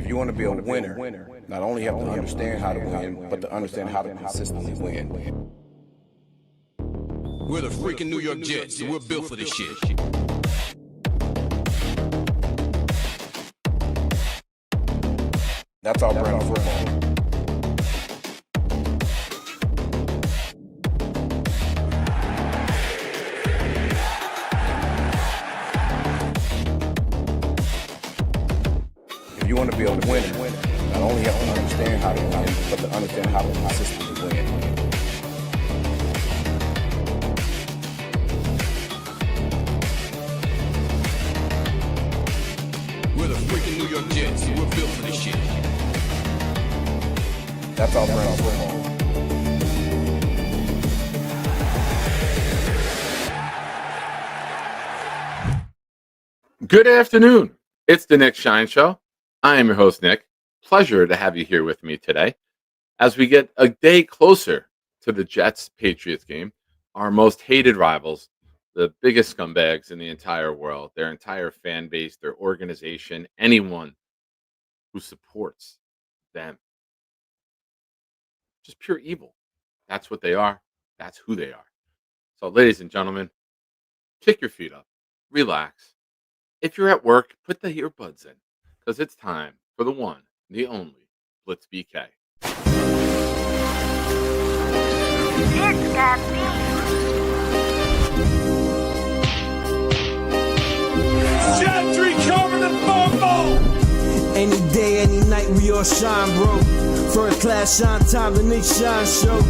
If you want to be a winner, not only have to understand how to win, but to understand how to consistently win. We're the freaking New York Jets, and we're built for this shit. That's our brand of football. If you want to be a winner, not only have to understand how to win, but to understand how to consistently win. We're the freaking New York Jets, and we're built for this shit. That's our brand of football. Good afternoon. It's the Nick Shine Show. I am your host, Nick. Pleasure to have you here with me today as we get a day closer to the Jets-Patriots game, our most hated rivals, the biggest scumbags in the entire world, their entire fan base, their organization, anyone who supports them. Just pure evil. That's what they are. That's who they are. So, ladies and gentlemen, kick your feet up, relax. If you're at work, put the earbuds in because it's time for the one, the only Blitz BK. It's got me. Gentry covered in football! Any day, any night, we all shine, bro. First class shine time, the Nick Shine Show.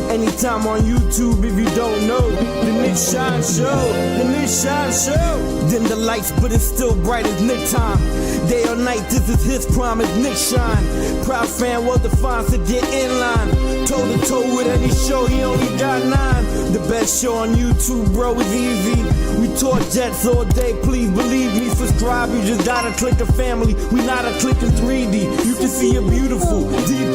Anytime on YouTube, if you don't know, the Nick Shine Show, the Nick Shine Show. Dim the lights, but it's still bright as Nick time. Day or night, this is his prime, it's Nick Shine. Proud fan, well defined to get in line. Toe to toe with any show, he only got 9. The best show on YouTube, bro, is easy. We talk Jets all day, please believe me. Subscribe, you just gotta click a family. We not a click in 3D. You can see a beautiful DP.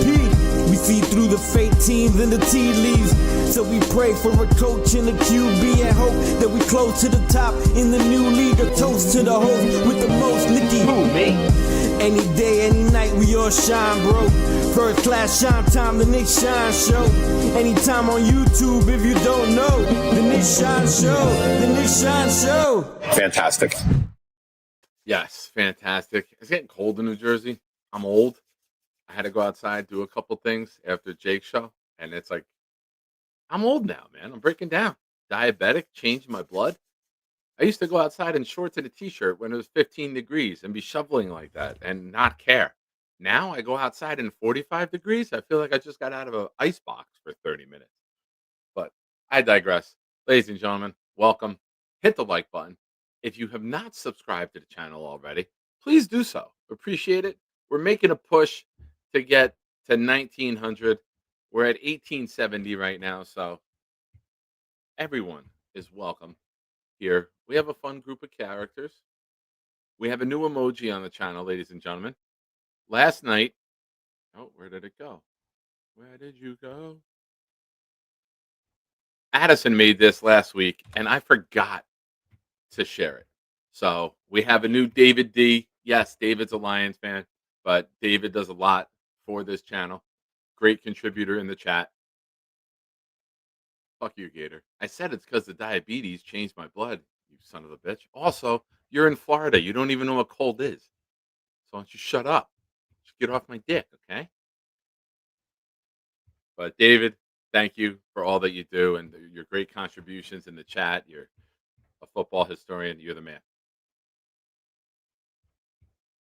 We see through the fake teams and the tea leaves. So we pray for a coach and a QB and hope that we close to the top in the new league. A toast to the host with the most, Nicky. Who, me? Any day, any night, we all shine, bro. First class shine time, the Nick Shine Show. Anytime on YouTube, if you don't know, the Nick Shine Show, the Nick Shine Show. Fantastic. Yes, fantastic. It's getting cold in New Jersey. I'm old. I had to go outside, do a couple things after Jake's show, and it's like, I'm old now, man. I'm breaking down. Diabetic, changed my blood. I used to go outside in shorts and a t-shirt when it was 15 degrees and be shoveling like that and not care. Now I go outside in 45 degrees. I feel like I just got out of an ice box for 30 minutes. But I digress. Ladies and gentlemen, welcome. Hit the like button. If you have not subscribed to the channel already, please do so. Appreciate it. We're making a push to get to 1900. We're at 1870 right now, so everyone is welcome here. We have a fun group of characters. We have a new emoji on the channel, ladies and gentlemen. Last night, oh, where did it go? Where did you go? Addison made this last week, and I forgot to share it. So we have a new David D. Yes, David's a Lions fan, but David does a lot for this channel. Great contributor in the chat. Fuck you, Gator. I said it's because the diabetes changed my blood, you son of a bitch. Also, you're in Florida. You don't even know what cold is. So why don't you shut up? Just get off my dick, okay? But David, thank you for all that you do and your great contributions in the chat. You're a football historian. You're the man.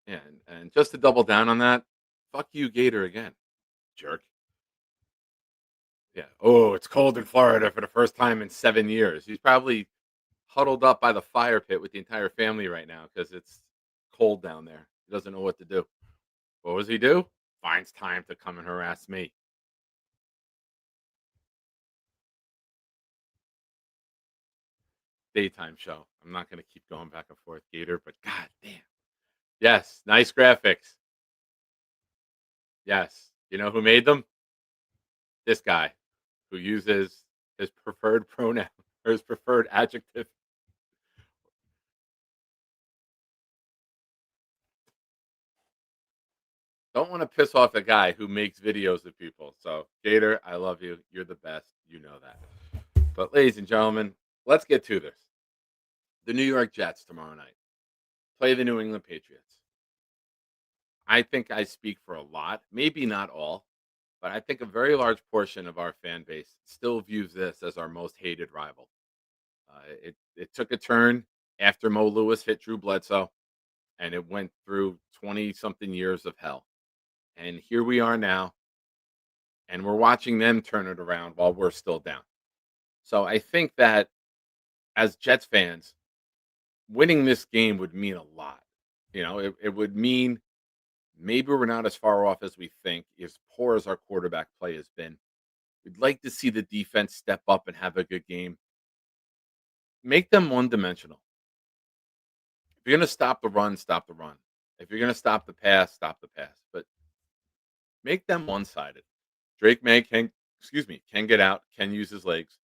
Yeah, and just to double down on that, fuck you, Gator, again, jerk. Yeah. Oh, it's cold in Florida for the first time in 7 years. He's probably huddled up by the fire pit with the entire family right now because it's cold down there. He doesn't know what to do. What does he do? Finds time to come and harass me. Daytime show. I'm not going to keep going back and forth, Gator, but god damn. Yes, nice graphics. Yes. You know who made them? This guy who uses his preferred pronoun or his preferred adjective. don't want to piss off the guy who makes videos of people. So, Gator, I love you. You're the best. You know that. But, ladies and gentlemen, let's get to this. The New York Jets tomorrow night play the New England Patriots. I think I speak for a lot, maybe not all, but I think a very large portion of our fan base still views this as our most hated rival. It took a turn after Mo Lewis hit Drew Bledsoe, and it went through 20 something years of hell. And here we are now, and we're watching them turn it around while we're still down. So I think that as Jets fans, winning this game would mean a lot. It would mean maybe we're not as far off as we think, as poor as our quarterback play has been. We'd like to see the defense step up and have a good game. Make them one dimensional. If you're going to stop the run, stop the run. If you're going to stop the pass. But make them one sided. Drake Maye can get out, can use his legs.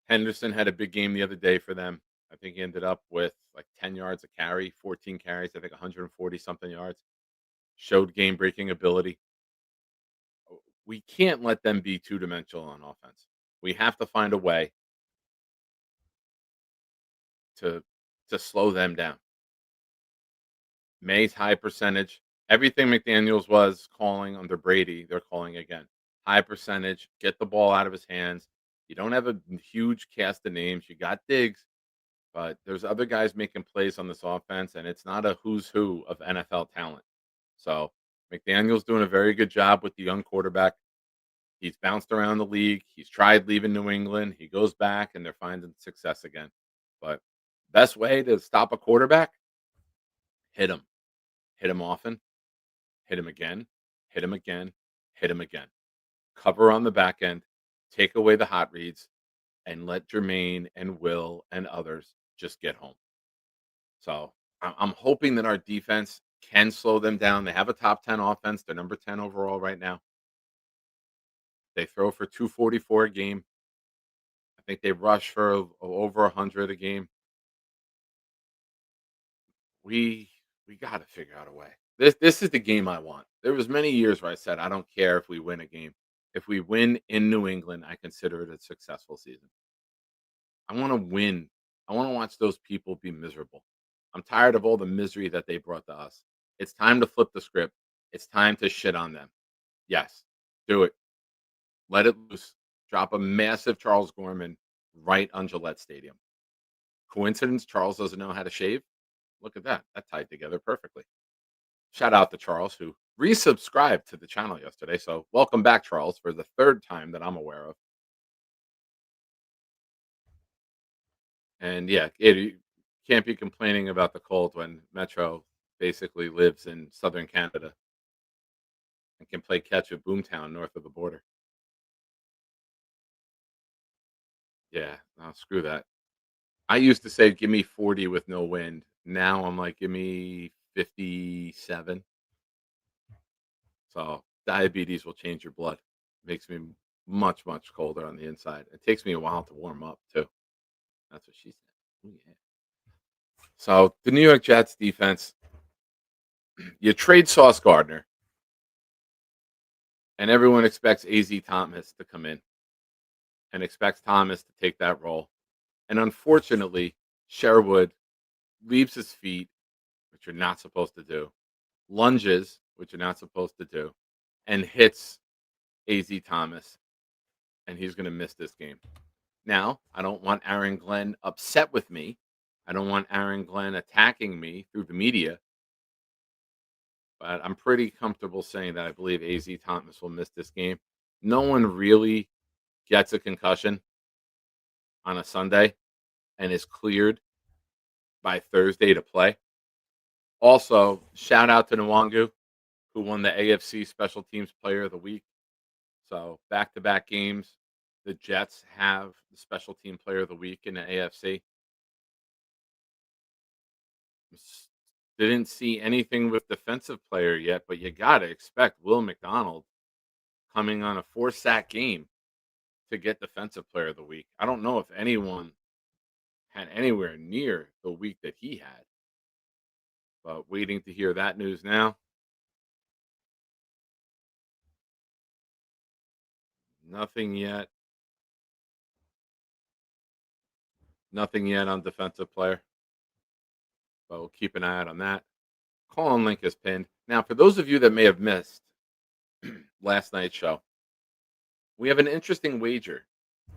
Henderson had a big game the other day for them. I think he ended up with like 10 yards a carry, 14 carries, I think 140 something yards. Showed game breaking ability. We can't let them be two dimensional on offense. We have to find a way to slow them down. May's high percentage. Everything McDaniels was calling under Brady, they're calling again. High percentage, get the ball out of his hands. You don't have a huge cast of names. You got Diggs, but there's other guys making plays on this offense, and it's not a who's who of NFL talent. So McDaniel's doing a very good job with the young quarterback. He's bounced around the league. He's tried leaving New England. He goes back, and they're finding success again. But best way to stop a quarterback, hit him. Hit him often. Hit him again. Hit him again. Hit him again. Cover on the back end. Take away the hot reads, and let Jermaine and Will and others just get home. So I'm hoping that our defense can slow them down. They have a top 10 offense. They're number 10 overall right now. They throw for 244 a game. I think they rush for over 100 a game. We got to figure out a way. This is the game I want. There was many years where I said I don't care if we win a game. If we win in New England, I consider it a successful season. I want to win. I want to watch those people be miserable. I'm tired of all the misery that they brought to us. It's time to flip the script. It's time to shit on them. Yes, do it. Let it loose. Drop a massive Charles Gorman right on Gillette Stadium. Coincidence? Charles doesn't know how to shave? Look at that. That tied together perfectly. Shout out to Charles, who resubscribed to the channel yesterday. So welcome back, Charles, for the third time that I'm aware of. And yeah, you can't be complaining about the cold when Metro basically lives in southern Canada and can play catch at Boomtown north of the border. Yeah, no, screw that. I used to say, give me 40 with no wind. Now I'm like, give me 57. So diabetes will change your blood. Makes me much, much colder on the inside. It takes me a while to warm up, too. That's what she said. Ooh, yeah. So the New York Jets defense, you trade Sauce Gardner, and everyone expects A.Z. Thomas to come in and expects Thomas to take that role. And unfortunately, Sherwood leaves his feet, which you're not supposed to do, lunges, which you're not supposed to do, and hits A.Z. Thomas, and he's going to miss this game. Now, I don't want Aaron Glenn upset with me. I don't want Aaron Glenn attacking me through the media. But I'm pretty comfortable saying that I believe A.Z. Thomas will miss this game. No one really gets a concussion on a Sunday and is cleared by Thursday to play. Also, shout out to Nwangu, who won the AFC Special Teams Player of the Week. So back-to-back games, the Jets have the Special Team Player of the Week in the AFC. Didn't see anything with defensive player yet, but you got to expect Will McDonald coming on a 4-sack game to get defensive player of the week. I don't know if anyone had anywhere near the week that he had. but waiting to hear that news now. Nothing yet. Nothing yet on defensive player, but we'll keep an eye out on that. Call and link is pinned. Now, for those of you that may have missed last night's show, we have an interesting wager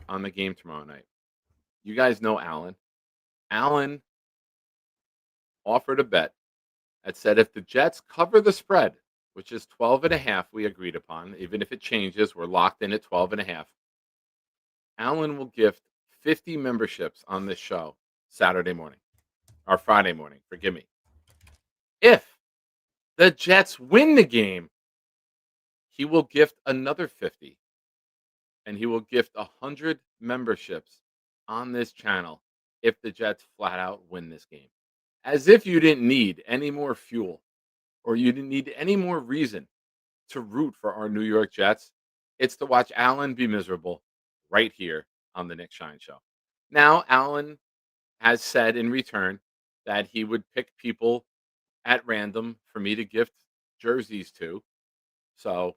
on the game tomorrow night. You guys know Alan. Alan offered a bet that said if the Jets cover the spread, which is 12.5, we agreed upon, even if it changes, we're locked in at 12.5. Alan will gift 50 memberships on this show Saturday morning or Friday morning, forgive me. If the Jets win the game, he will gift another 50, and he will gift 100 memberships on this channel if the Jets flat out win this game. As if you didn't need any more fuel or you didn't need any more reason to root for our New York Jets. It's to watch Alan be miserable right here on the Nick Shine Show. Now, Alan has said in return that he would pick people at random for me to gift jerseys to. So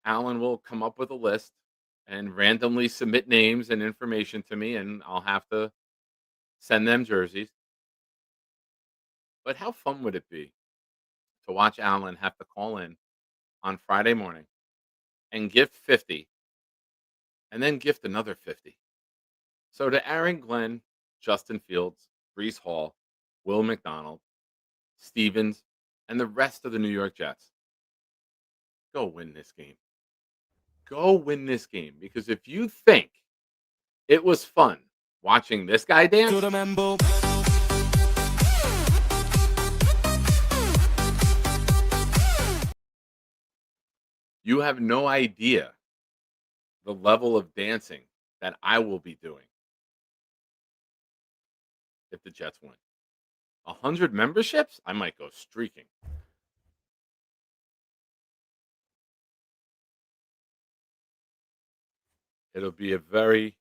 Alan will come up with a list and randomly submit names and information to me, and I'll have to send them jerseys. But how fun would it be to watch Alan have to call in on Friday morning and gift 50 and then gift another 50? So to Aaron Glenn, Justin Fields, Brees Hall, Will McDonald, Stevens, and the rest of the New York Jets, go win this game. Go win this game. Because if you think it was fun watching this guy dance, you have no idea the level of dancing that I will be doing if the Jets win. 100 memberships? I might go streaking. It'll be a very,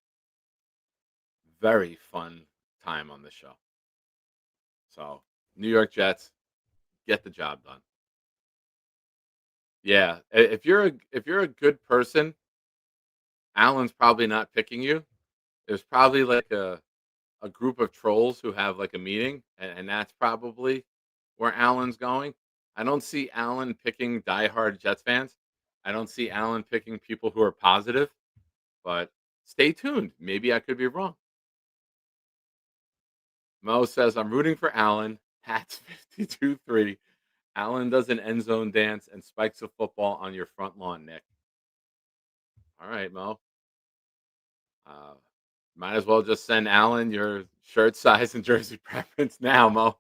very fun time on the show. So, New York Jets, get the job done. Yeah, if you're a good person, Alan's probably not picking you. There's probably like a group of trolls who have like a meeting, and that's probably where Alan's going. I don't see Alan picking diehard Jets fans. I don't see Alan picking people who are positive, but stay tuned. Maybe I could be wrong. Mo says, I'm rooting for Alan. Hats 52-3. Alan does an end zone dance and spikes a football on your front lawn, Nick. All right, Mo. Might as well just send Alan your shirt size and jersey preference now, Mo.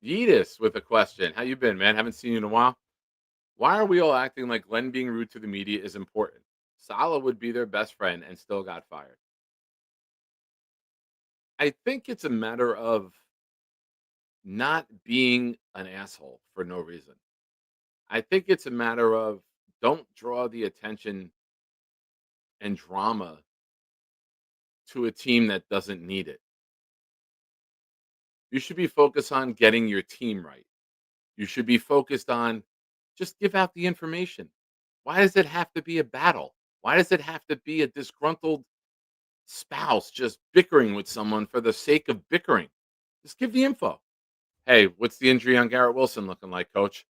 Yeetus with a question. How you been, man? Haven't seen you in a while. Why are we all acting like Glenn being rude to the media is important? Salah would be their best friend and still got fired. I think it's a matter of not being an asshole for no reason. I think it's a matter of don't draw the attention and drama to a team that doesn't need it. You should be focused on getting your team right. You should be focused on just give out the information. Why does it have to be a battle? Why does it have to be a disgruntled spouse just bickering with someone for the sake of bickering? Just give the info. Hey, what's the injury on Garrett Wilson looking like, coach?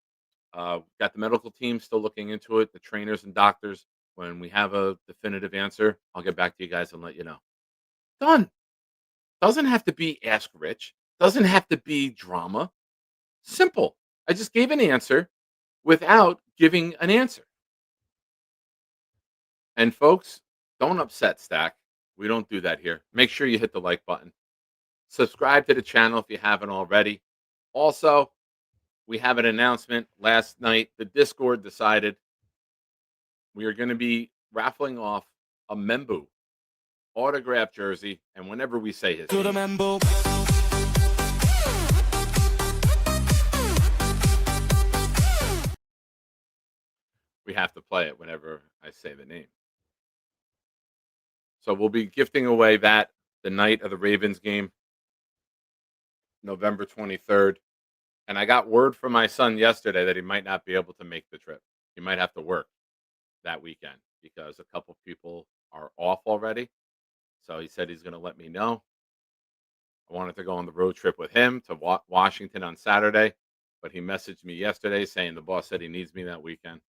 Got the medical team still looking into it, the trainers and doctors. When we have a definitive answer, I'll get back to you guys and let you know. Done. Doesn't have to be ask Rich. Doesn't have to be drama. Simple. I just gave an answer without giving an answer. And folks, don't upset Stack. We don't do that here. Make sure you hit the like button. Subscribe to the channel if you haven't already. Also, we have an announcement. Last night, the Discord decided we are going to be raffling off a Membu autographed jersey. And whenever we say his name, we have to play it whenever I say the name. So we'll be gifting away that the night of the Ravens game, November 23rd. And I got word from my son yesterday that he might not be able to make the trip. He might have to work that weekend because a couple people are off already. So he said he's going to let me know. I wanted to go on the road trip with him to Washington on Saturday, but he messaged me yesterday saying the boss said he needs me that weekend.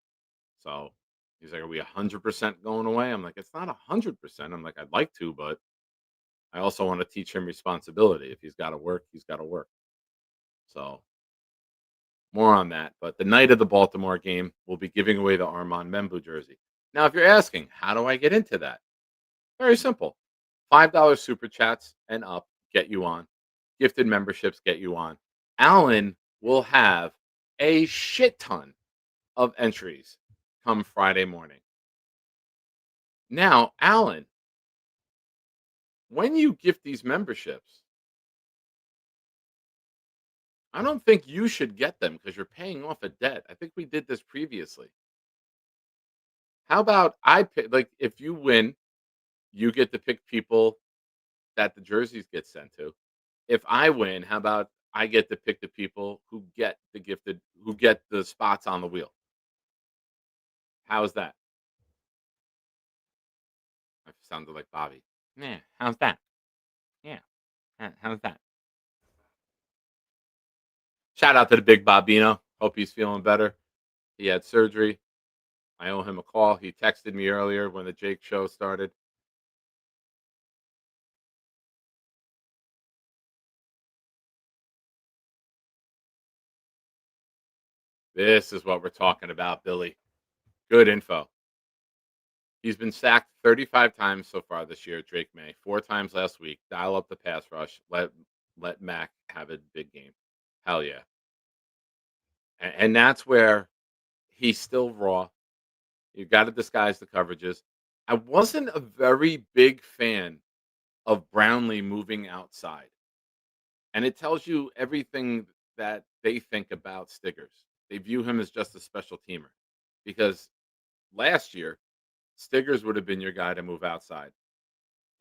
So he's like, "Are we 100% going away?" I'm like, "It's not 100%." I'm like, "I'd like to, but I also want to teach him responsibility. If he's got to work, he's got to work." So more on that. But the night of the Baltimore game, we'll be giving away the Armand Membu jersey. Now, if you're asking, how do I get into that? Very simple. $5 super chats and up get you on. Gifted memberships get you on. Alan will have a shit ton of entries come Friday morning. Now, Alan, when you gift these memberships, I don't think you should get them because you're paying off a debt. I think we did this previously. How about I pick, like, if you win, you get to pick people that the jerseys get sent to. If I win, how about I get to pick the people who get the gifted, who get the spots on the wheel? How's that? I sounded like Bobby. Yeah, how's that? Yeah, how's that? Shout out to the big Bobino. Hope he's feeling better. He had surgery. I owe him a call. He texted me earlier when the Jake show started. This is what we're talking about, Billy. Good info. He's been sacked 35 times so far this year, Drake Maye. 4 times last week. Dial up the pass rush. Let Mac have a big game. Hell yeah. And that's where he's still raw. You've got to disguise the coverages. I wasn't a very big fan of Brownlee moving outside. And it tells you everything that they think about Stiggers. They view him as just a special teamer. Because last year, Stiggers would have been your guy to move outside.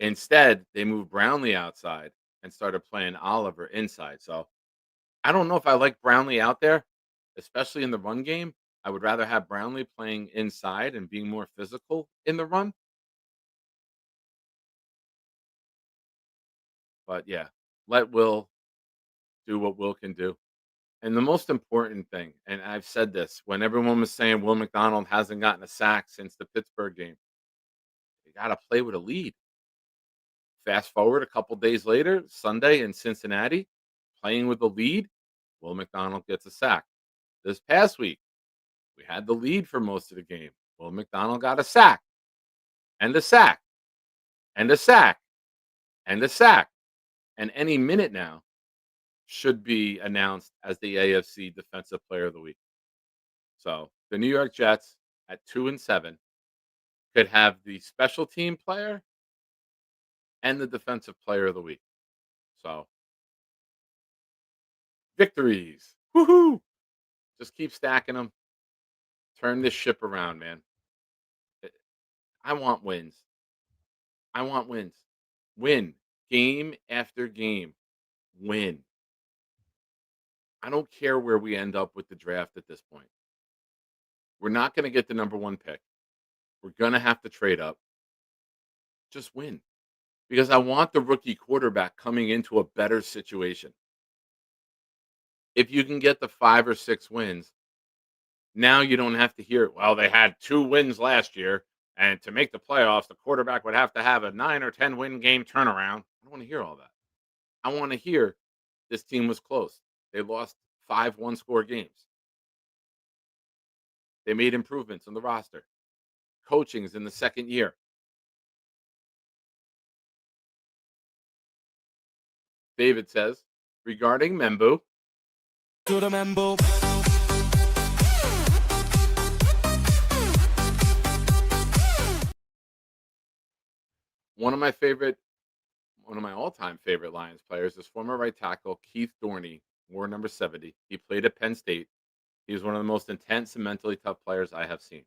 Instead, they moved Brownlee outside and started playing Oliver inside. So I don't know if I like Brownlee out there, especially in the run game. I would rather have Brownlee playing inside and being more physical in the run. But yeah, let Will do what Will can do. And the most important thing, and I've said this when everyone was saying Will McDonald hasn't gotten a sack since the Pittsburgh game, you got to play with a lead. Fast forward a couple days later, Sunday in Cincinnati, playing with the lead, Will McDonald gets a sack. This past week, we had the lead for most of the game. Will McDonald got a sack, and a sack, and a sack, and a sack. And any minute now should be announced as the AFC Defensive Player of the Week. So the New York Jets at 2-7 could have the special team player and the defensive player of the week. So victories. Woohoo! Just keep stacking them. Turn this ship around, man. Eh, I want wins. I want wins. Win. Game after game. Win. I don't care where we end up with the draft at this point. We're not going to get the number 1 pick. We're going to have to trade up. Just win. Because I want the rookie quarterback coming into a better situation. If you can get the 5 or 6 wins, now you don't have to hear it. Well, they had 2 wins last year, and to make the playoffs, the quarterback would have to have a 9 or 10 win game turnaround. I don't want to hear all that. I want to hear this team was close. They lost 5 one-score games. They made improvements on the roster. Coaching's in the second year. David says, regarding Membu, To the Membo. one of my all-time favorite Lions players is former right tackle Keith Dorney, wore number 70. He played at Penn State. He was one of the most intense and mentally tough players I have seen.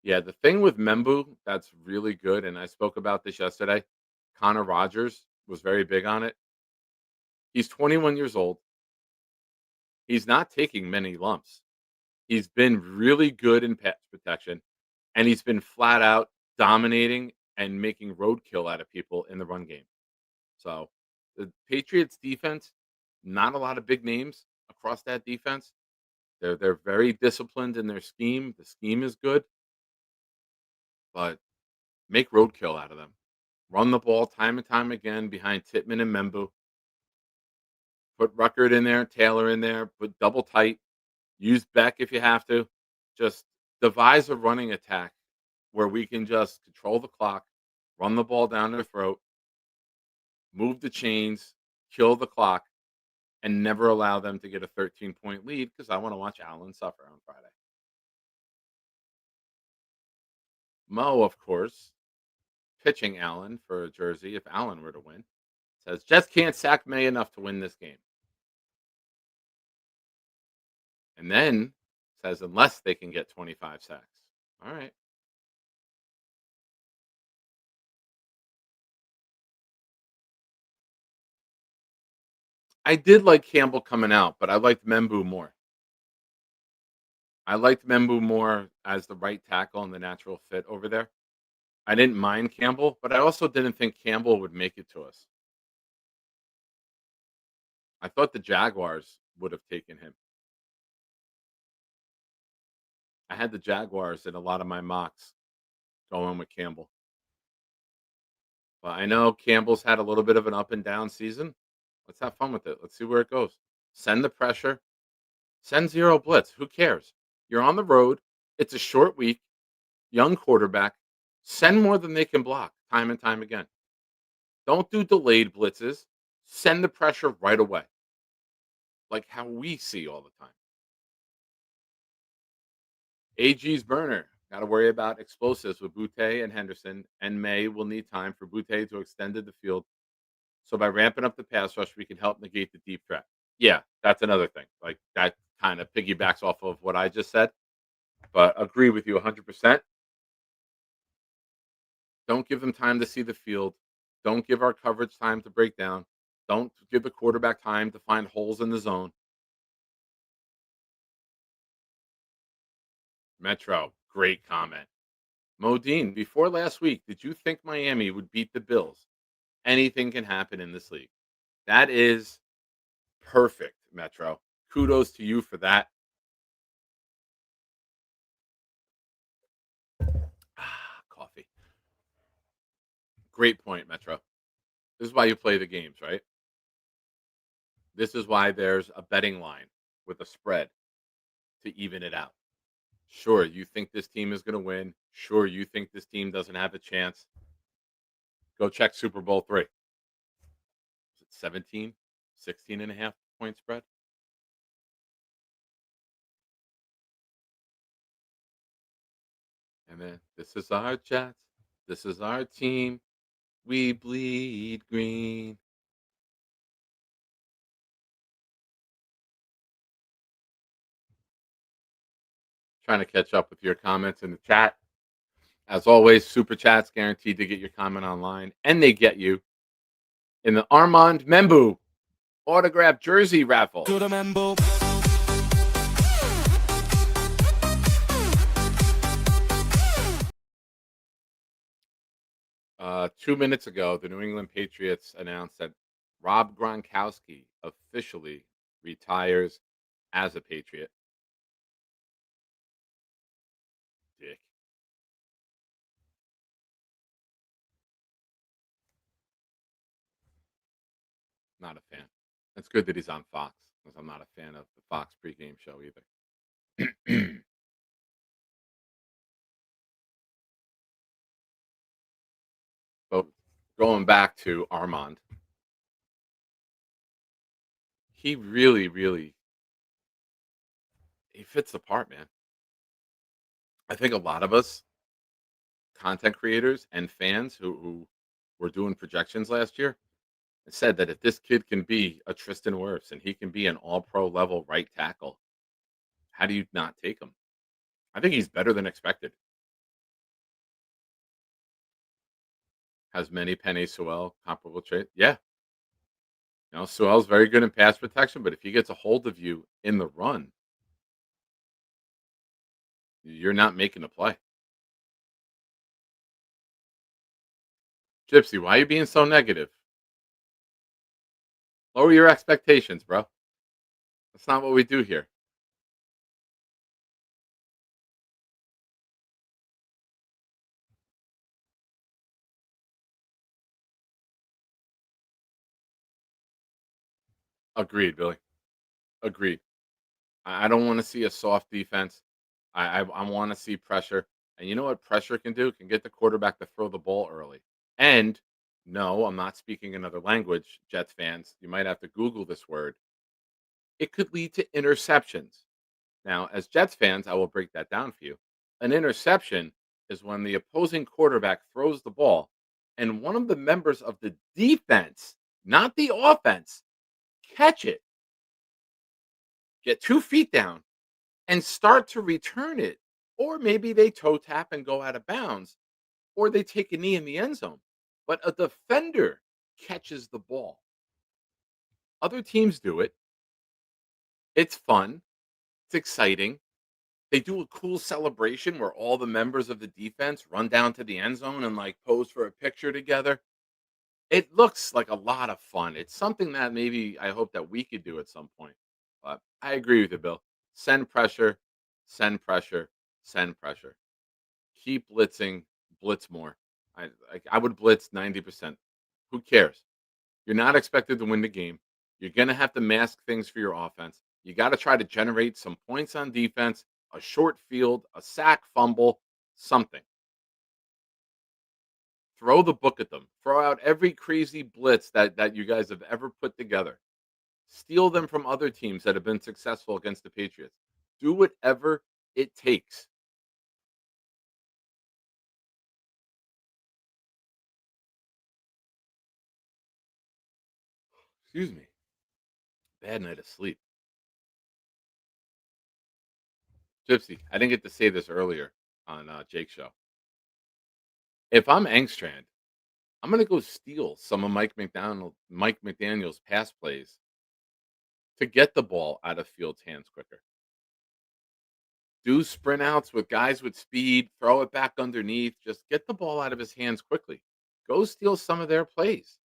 Yeah, the thing with Membu that's really good, and I spoke about this yesterday. Connor Rogers was very big on it. He's 21 years old. He's not taking many lumps. He's been really good in pass protection, and he's been flat out dominating and making roadkill out of people in the run game. So the Patriots defense, not a lot of big names across that defense. They're very disciplined in their scheme. The scheme is good, but make roadkill out of them. Run the ball time and time again behind Titman and Membu. Put Ruckert in there, Taylor in there, put double tight. Use Beck if you have to. Just devise a running attack where we can just control the clock, run the ball down their throat, move the chains, kill the clock, and never allow them to get a 13-point lead because I want to watch Allen suffer on Friday. Mo, of course, pitching Allen for a jersey if Allen were to win, says Jets can't sack May enough to win this game. And then says unless they can get 25 sacks. All right. I did like Campbell coming out, but I liked Membu more. I liked Membu more as the right tackle and the natural fit over there. I didn't mind Campbell, but I also didn't think Campbell would make it to us. I thought the Jaguars would have taken him. I had the Jaguars in a lot of my mocks going with Campbell. But I know Campbell's had a little bit of an up and down season. Let's have fun with it. Let's see where it goes. Send the pressure. Send zero blitz. Who cares? You're on the road. It's a short week. Young quarterback. Send more than they can block time and time again. Don't do delayed blitzes. Send the pressure right away. Like how we see all the time. AG's burner. Got to worry about explosives with Butte and Henderson, and May will need time for Butte to extend to the field. So by ramping up the pass rush, we can help negate the deep threat. Yeah, that's another thing. Like that kind of piggybacks off of what I just said, but agree with you 100%. Don't give them time to see the field. Don't give our coverage time to break down. Don't give the quarterback time to find holes in the zone. Metro, great comment. Modine, before last week, did you think Miami would beat the Bills? Anything can happen in this league. That is perfect, Metro. Kudos to you for that. Coffee. Great point, Metro. This is why you play the games, right? This is why there's a betting line with a spread to even it out. Sure, you think this team is going to win. Sure, you think this team doesn't have a chance. Go check Super Bowl 3. Is it 17, 16 and a half point spread? And then this is our Jets. This is our team. We bleed green. Trying to catch up with your comments in the chat. As always, super chats guaranteed to get your comment online, and they get you in the Armand Membu autographed jersey raffle. To the Membo. 2 minutes ago, the New England Patriots announced that Rob Gronkowski officially retires as a Patriot. Dick. Not a fan. It's good that he's on Fox, because I'm not a fan of the Fox pregame show either. But going back to Armand, he really, really he fits the part, man. I think a lot of us content creators and fans who were doing projections last year said that if this kid can be a Tristan Wirfs and he can be an all-pro level right tackle, how do you not take him? I think he's better than expected. Has many Penny Sewell comparable traits. Yeah, Sewell's very good in pass protection, but if he gets a hold of you in the run, you're not making a play. Gypsy, why are you being so negative? Lower your expectations, bro. That's not what we do here. Agreed, Billy. Agreed. I don't want to see a soft defense. I want to see pressure. And you know what pressure can do? It can get the quarterback to throw the ball early. And no, I'm not speaking another language, Jets fans. You might have to Google this word. It could lead to interceptions. Now, as Jets fans, I will break that down for you. An interception is when the opposing quarterback throws the ball and one of the members of the defense, not the offense, catch it, get 2 feet down, and start to return it. Or maybe they toe tap and go out of bounds, or they take a knee in the end zone. But a defender catches the ball. Other teams do it. It's fun. It's exciting. They do a cool celebration where all the members of the defense run down to the end zone and like pose for a picture together. It looks like a lot of fun. It's something that maybe I hope that we could do at some point. But I agree with you, Bill. Send pressure, send pressure, send pressure. Keep blitzing, blitz more. I would blitz 90%. Who cares? You're not expected to win the game. You're going to have to mask things for your offense. You got to try to generate some points on defense, a short field, a sack, fumble, something. Throw the book at them. Throw out every crazy blitz that you guys have ever put together. Steal them from other teams that have been successful against the Patriots. Do whatever it takes. Excuse me. Bad night of sleep. Gypsy, I didn't get to say this earlier on Jake's show. If I'm Angstrand, I'm gonna go steal some of Mike McDaniel's pass plays to get the ball out of Fields' hands quicker. Do sprint outs with guys with speed, throw it back underneath, just get the ball out of his hands quickly. Go steal some of their plays.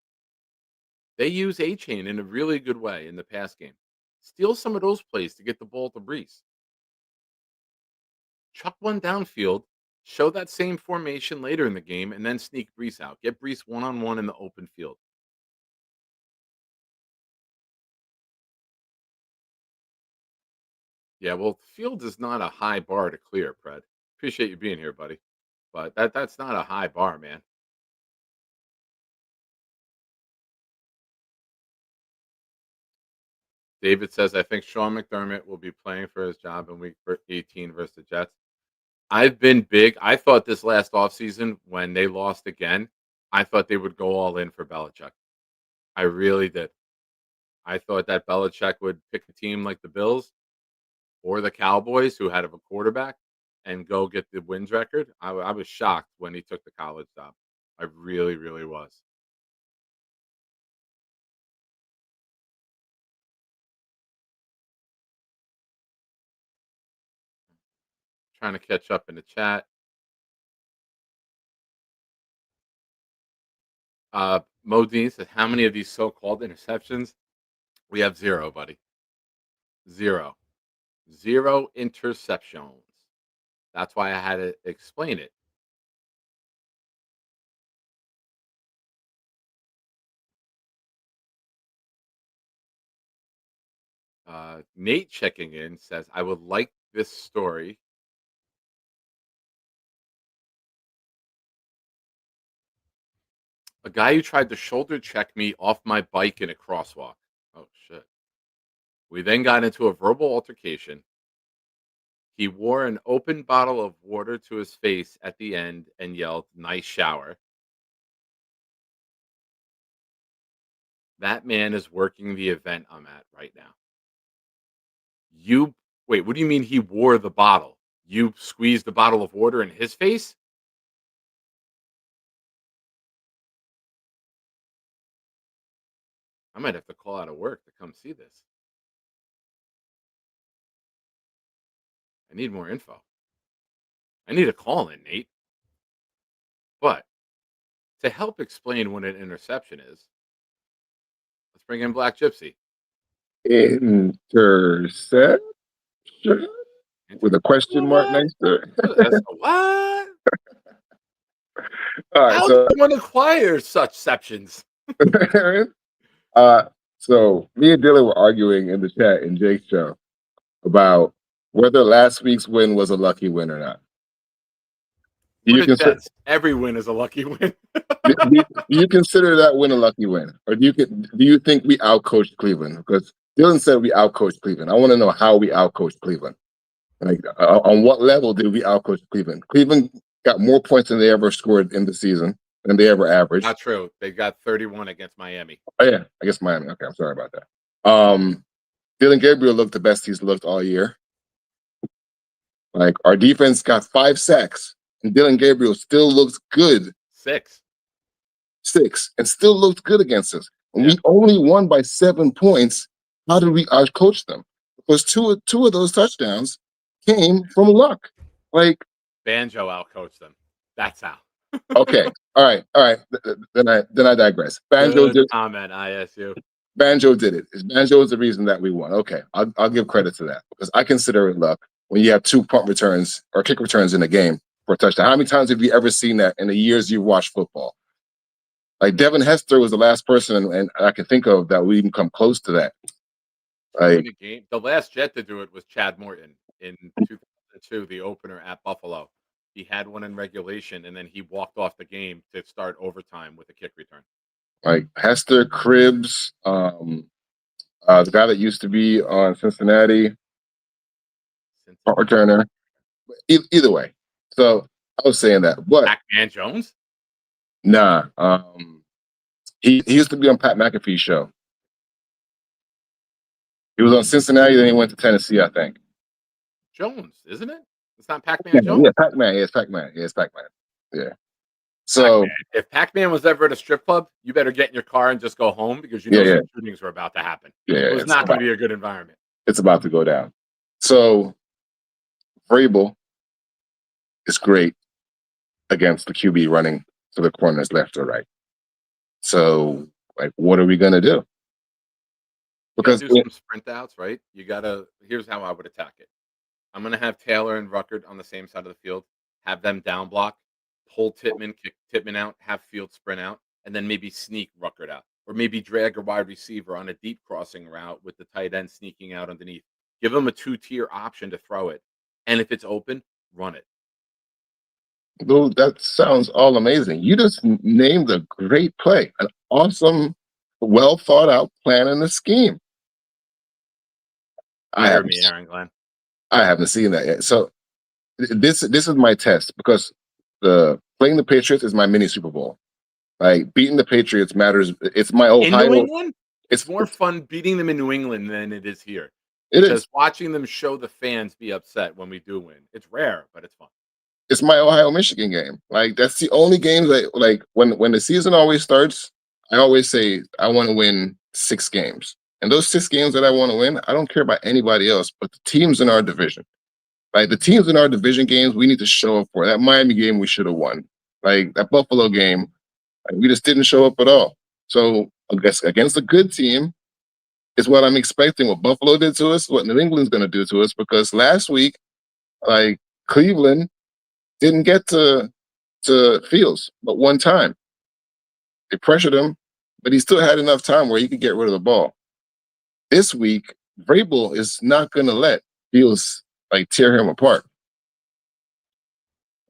They use A chain in a really good way in the pass game. Steal some of those plays to get the ball to Brees. Chuck one downfield, show that same formation later in the game, and then sneak Brees out. Get Brees one on one in the open field. Yeah, well, Fields is not a high bar to clear, Pred. Appreciate you being here, buddy. But that's not a high bar, man. David says, I think Sean McDermott will be playing for his job in week 18 versus the Jets. I've been big. I thought this last offseason when they lost again, I thought they would go all in for Belichick. I really did. I thought that Belichick would pick a team like the Bills or the Cowboys who had a quarterback and go get the wins record. I was shocked when he took the college job. I really, really was. Trying to catch up in the chat. Modine says, how many of these so-called interceptions? We have zero, buddy. Zero. Zero interceptions. That's why I had to explain it. Nate checking in says, I would like this story. A guy who tried to shoulder check me off my bike in a crosswalk. Oh, shit. We then got into a verbal altercation. He wore an open bottle of water to his face at the end and yelled, nice shower. That man is working the event I'm at right now. You wait, what do you mean he wore the bottle? You squeezed the bottle of water in his face? I might have to call out of work to come see this. I need more info. I need a call in, Nate. But to help explain what an interception is, let's bring in Black Gypsy. Interception with a question mark What? next to it. That's a what? All right, How so does one acquire such exceptions? uh, so me and Dylan were arguing in the chat in Jake's show about whether last week's win was a lucky win or not. Do What you a consider Jets. Every win is a lucky win. do you consider that win a lucky win, or do you think we outcoached Cleveland? Because Dylan said we outcoached Cleveland. I want to know how we outcoached Cleveland. Like, on what level did we outcoach Cleveland? Cleveland got more points than they ever scored in the season than they ever averaged. Not true. They got 31 against Miami. Oh yeah, I guess Miami. Okay, I'm sorry about that. Dylan Gabriel looked the best he's looked all year. Like, our defense got 5 sacks, and Dylan Gabriel still looks good. 6. 6, and still looked good against us. And Yeah. we only won by 7 points. How did we outcoach them? Because two of those touchdowns came from luck. Like, Banjo outcoached them. That's how. okay, all right. Then I digress. Banjo Good comment, ISU. Banjo did it. Banjo is the reason that we won. Okay, I'll give credit to that because I consider it luck when you have 2 punt returns or kick returns in a game for a touchdown. How many times have you ever seen that in the years you've watched football? Like, Devin Hester was the last person, and I can think of that we even come close to that. Like, The last Jet to do it was Chad Morton in 2002, the opener at Buffalo. He had one in regulation, and then he walked off the game to start overtime with a kick return. like Hester, Cribbs, the guy that used to be on Cincinnati, punt returner. Either way. So I was saying that, but Pac-Man Jones? nah. He used to be on Pat McAfee's show. He was on Cincinnati, then he went to Tennessee, I think. Jones, isn't it? It's not Pac-Man Jones? Yeah, Pac-Man. Yeah, it's Pac-Man. Yeah, it's Pac-Man. Yeah. So Pac-Man. If Pac-Man was ever at a strip club, you better get in your car and just go home because you know Yeah, some shootings were about to happen. yeah, It was it's not going to be a good environment. it's about to go down. So Vrabel is great against the QB running to the corners left or right. So, like, what are we gonna do? Because Do some sprint outs, right? You gotta. Here's how I would attack it. I'm gonna have Taylor and Ruckert on the same side of the field. Have them down block, pull Tittman, kick Tittman out, have Field sprint out, and then maybe sneak Ruckert out, or maybe drag a wide receiver on a deep crossing route with the tight end sneaking out underneath. Give them a 2-tier option to throw it, and if it's open, run it. Though that sounds all amazing. You just named a great play, an awesome, well thought out plan and a scheme. I Hear haven't, me, Aaron Glenn. I haven't seen that yet. So this is my test because playing the Patriots is my mini Super Bowl. Like, beating the Patriots matters. It's my In Ohio. New England, It's it's more fun beating them in New England than it is here. It Because is. watching them show the fans be upset when we do win. It's rare, but it's fun. It's my Ohio Michigan game. Like, that's the only game that, like, when the season always starts, I always say I want to win 6 games. And those 6 games that I want to win, I don't care about anybody else, but the teams in our division. Like, the teams in our division games, we need to show up for. That Miami game, we should have won. Like, that Buffalo game, like, we just didn't show up at all. So, I guess against a good team is what I'm expecting. What Buffalo did to us, what New England's going to do to us, because last week, like, Cleveland didn't get to Fields but one time. They pressured him, but he still had enough time where he could get rid of the ball. This week, Vrabel is not going to let Fields, like, tear him apart.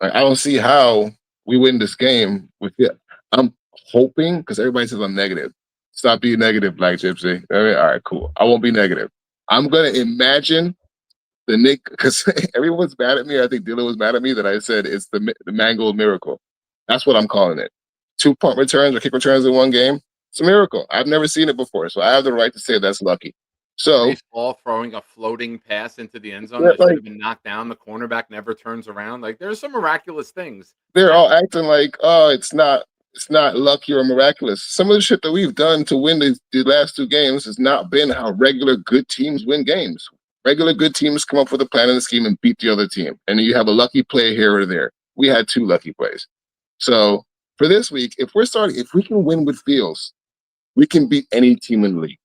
Like, I don't see how we win this game with it. I'm hoping, because everybody says I'm negative. Stop being negative, Black Gypsy. All right, cool. I won't be negative. I'm going to imagine the Nick, because everyone's mad at me. I think Dylan was mad at me that I said it's the Mangold Miracle. That's what I'm calling it. 2 punt returns or kick returns in one game. It's a miracle. I've never seen it before, so I have the right to say that's lucky. So Baseball throwing a floating pass into the end zone Yeah, that should like- have been knocked down. The cornerback never turns around. Like, there's some miraculous things. they're all acting like, oh, it's not It's not lucky or miraculous. Some of the shit that we've done to win the last two games has not been how regular good teams win games. Regular good teams come up with a plan and a scheme and beat the other team. And then you have a lucky play here or there. We had two lucky plays. So for this week, if we can win with Fields, we can beat any team in the league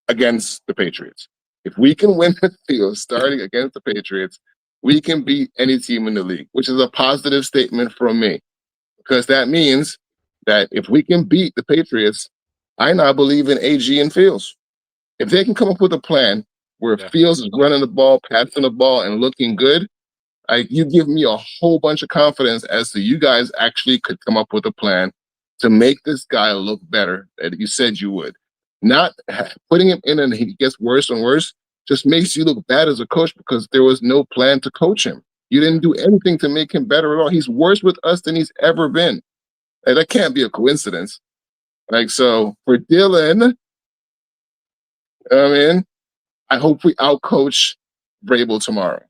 against the Patriots. If we can win with Fields starting against the Patriots, we can beat any team in the league, which is a positive statement from me. Because that means that if we can beat the Patriots, I now believe in AG and Fields. If they can come up with a plan where Fields is running the ball, passing the ball, and looking good, you give me a whole bunch of confidence as to you guys actually could come up with a plan to make this guy look better that you said you would. Not putting him in and he gets worse and worse just makes you look bad as a coach because there was no plan to coach him. You didn't do anything to make him better at all. He's worse with us than he's ever been. That can't be a coincidence. So for Dylan, I hope we outcoach Vrabel tomorrow.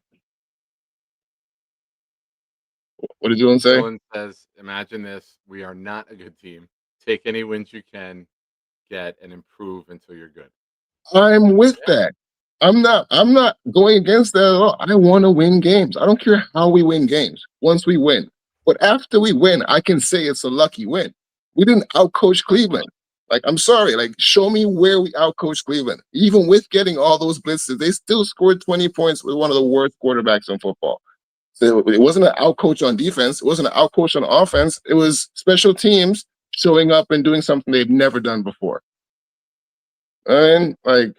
What did Dylan say? Dylan says, imagine this. We are not a good team. Take any wins you can get and improve until you're good. I'm with that. I'm not going against that at all. I want to win games. I don't care how we win games once we win. But after we win, I can say it's a lucky win. We didn't outcoach Cleveland. I'm sorry. Show me where we outcoached Cleveland. Even with getting all those blitzes, they still scored 20 points with one of the worst quarterbacks in football. So it wasn't an outcoach on defense. It wasn't an outcoach on offense. It was special teams showing up and doing something they've never done before. And I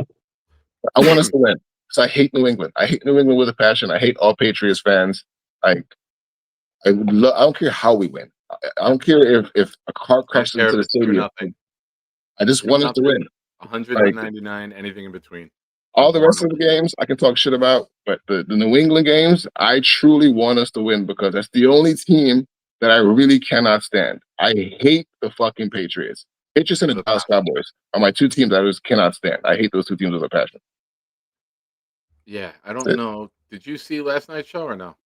want us to win. So I hate New England. I hate New England with a passion. I hate all Patriots fans. I don't care how we win. I don't care if a car crashes into the stadium. I just want us to win. 199, anything in between. All the rest of the games I can talk shit about, but the New England games, I truly want us to win because that's the only team that I really cannot stand. I hate the fucking Patriots. Patriots and the Dallas Cowboys are my two teams I just cannot stand. I hate those two teams with a passion. Yeah, I don't know. Did you see last night's show or no?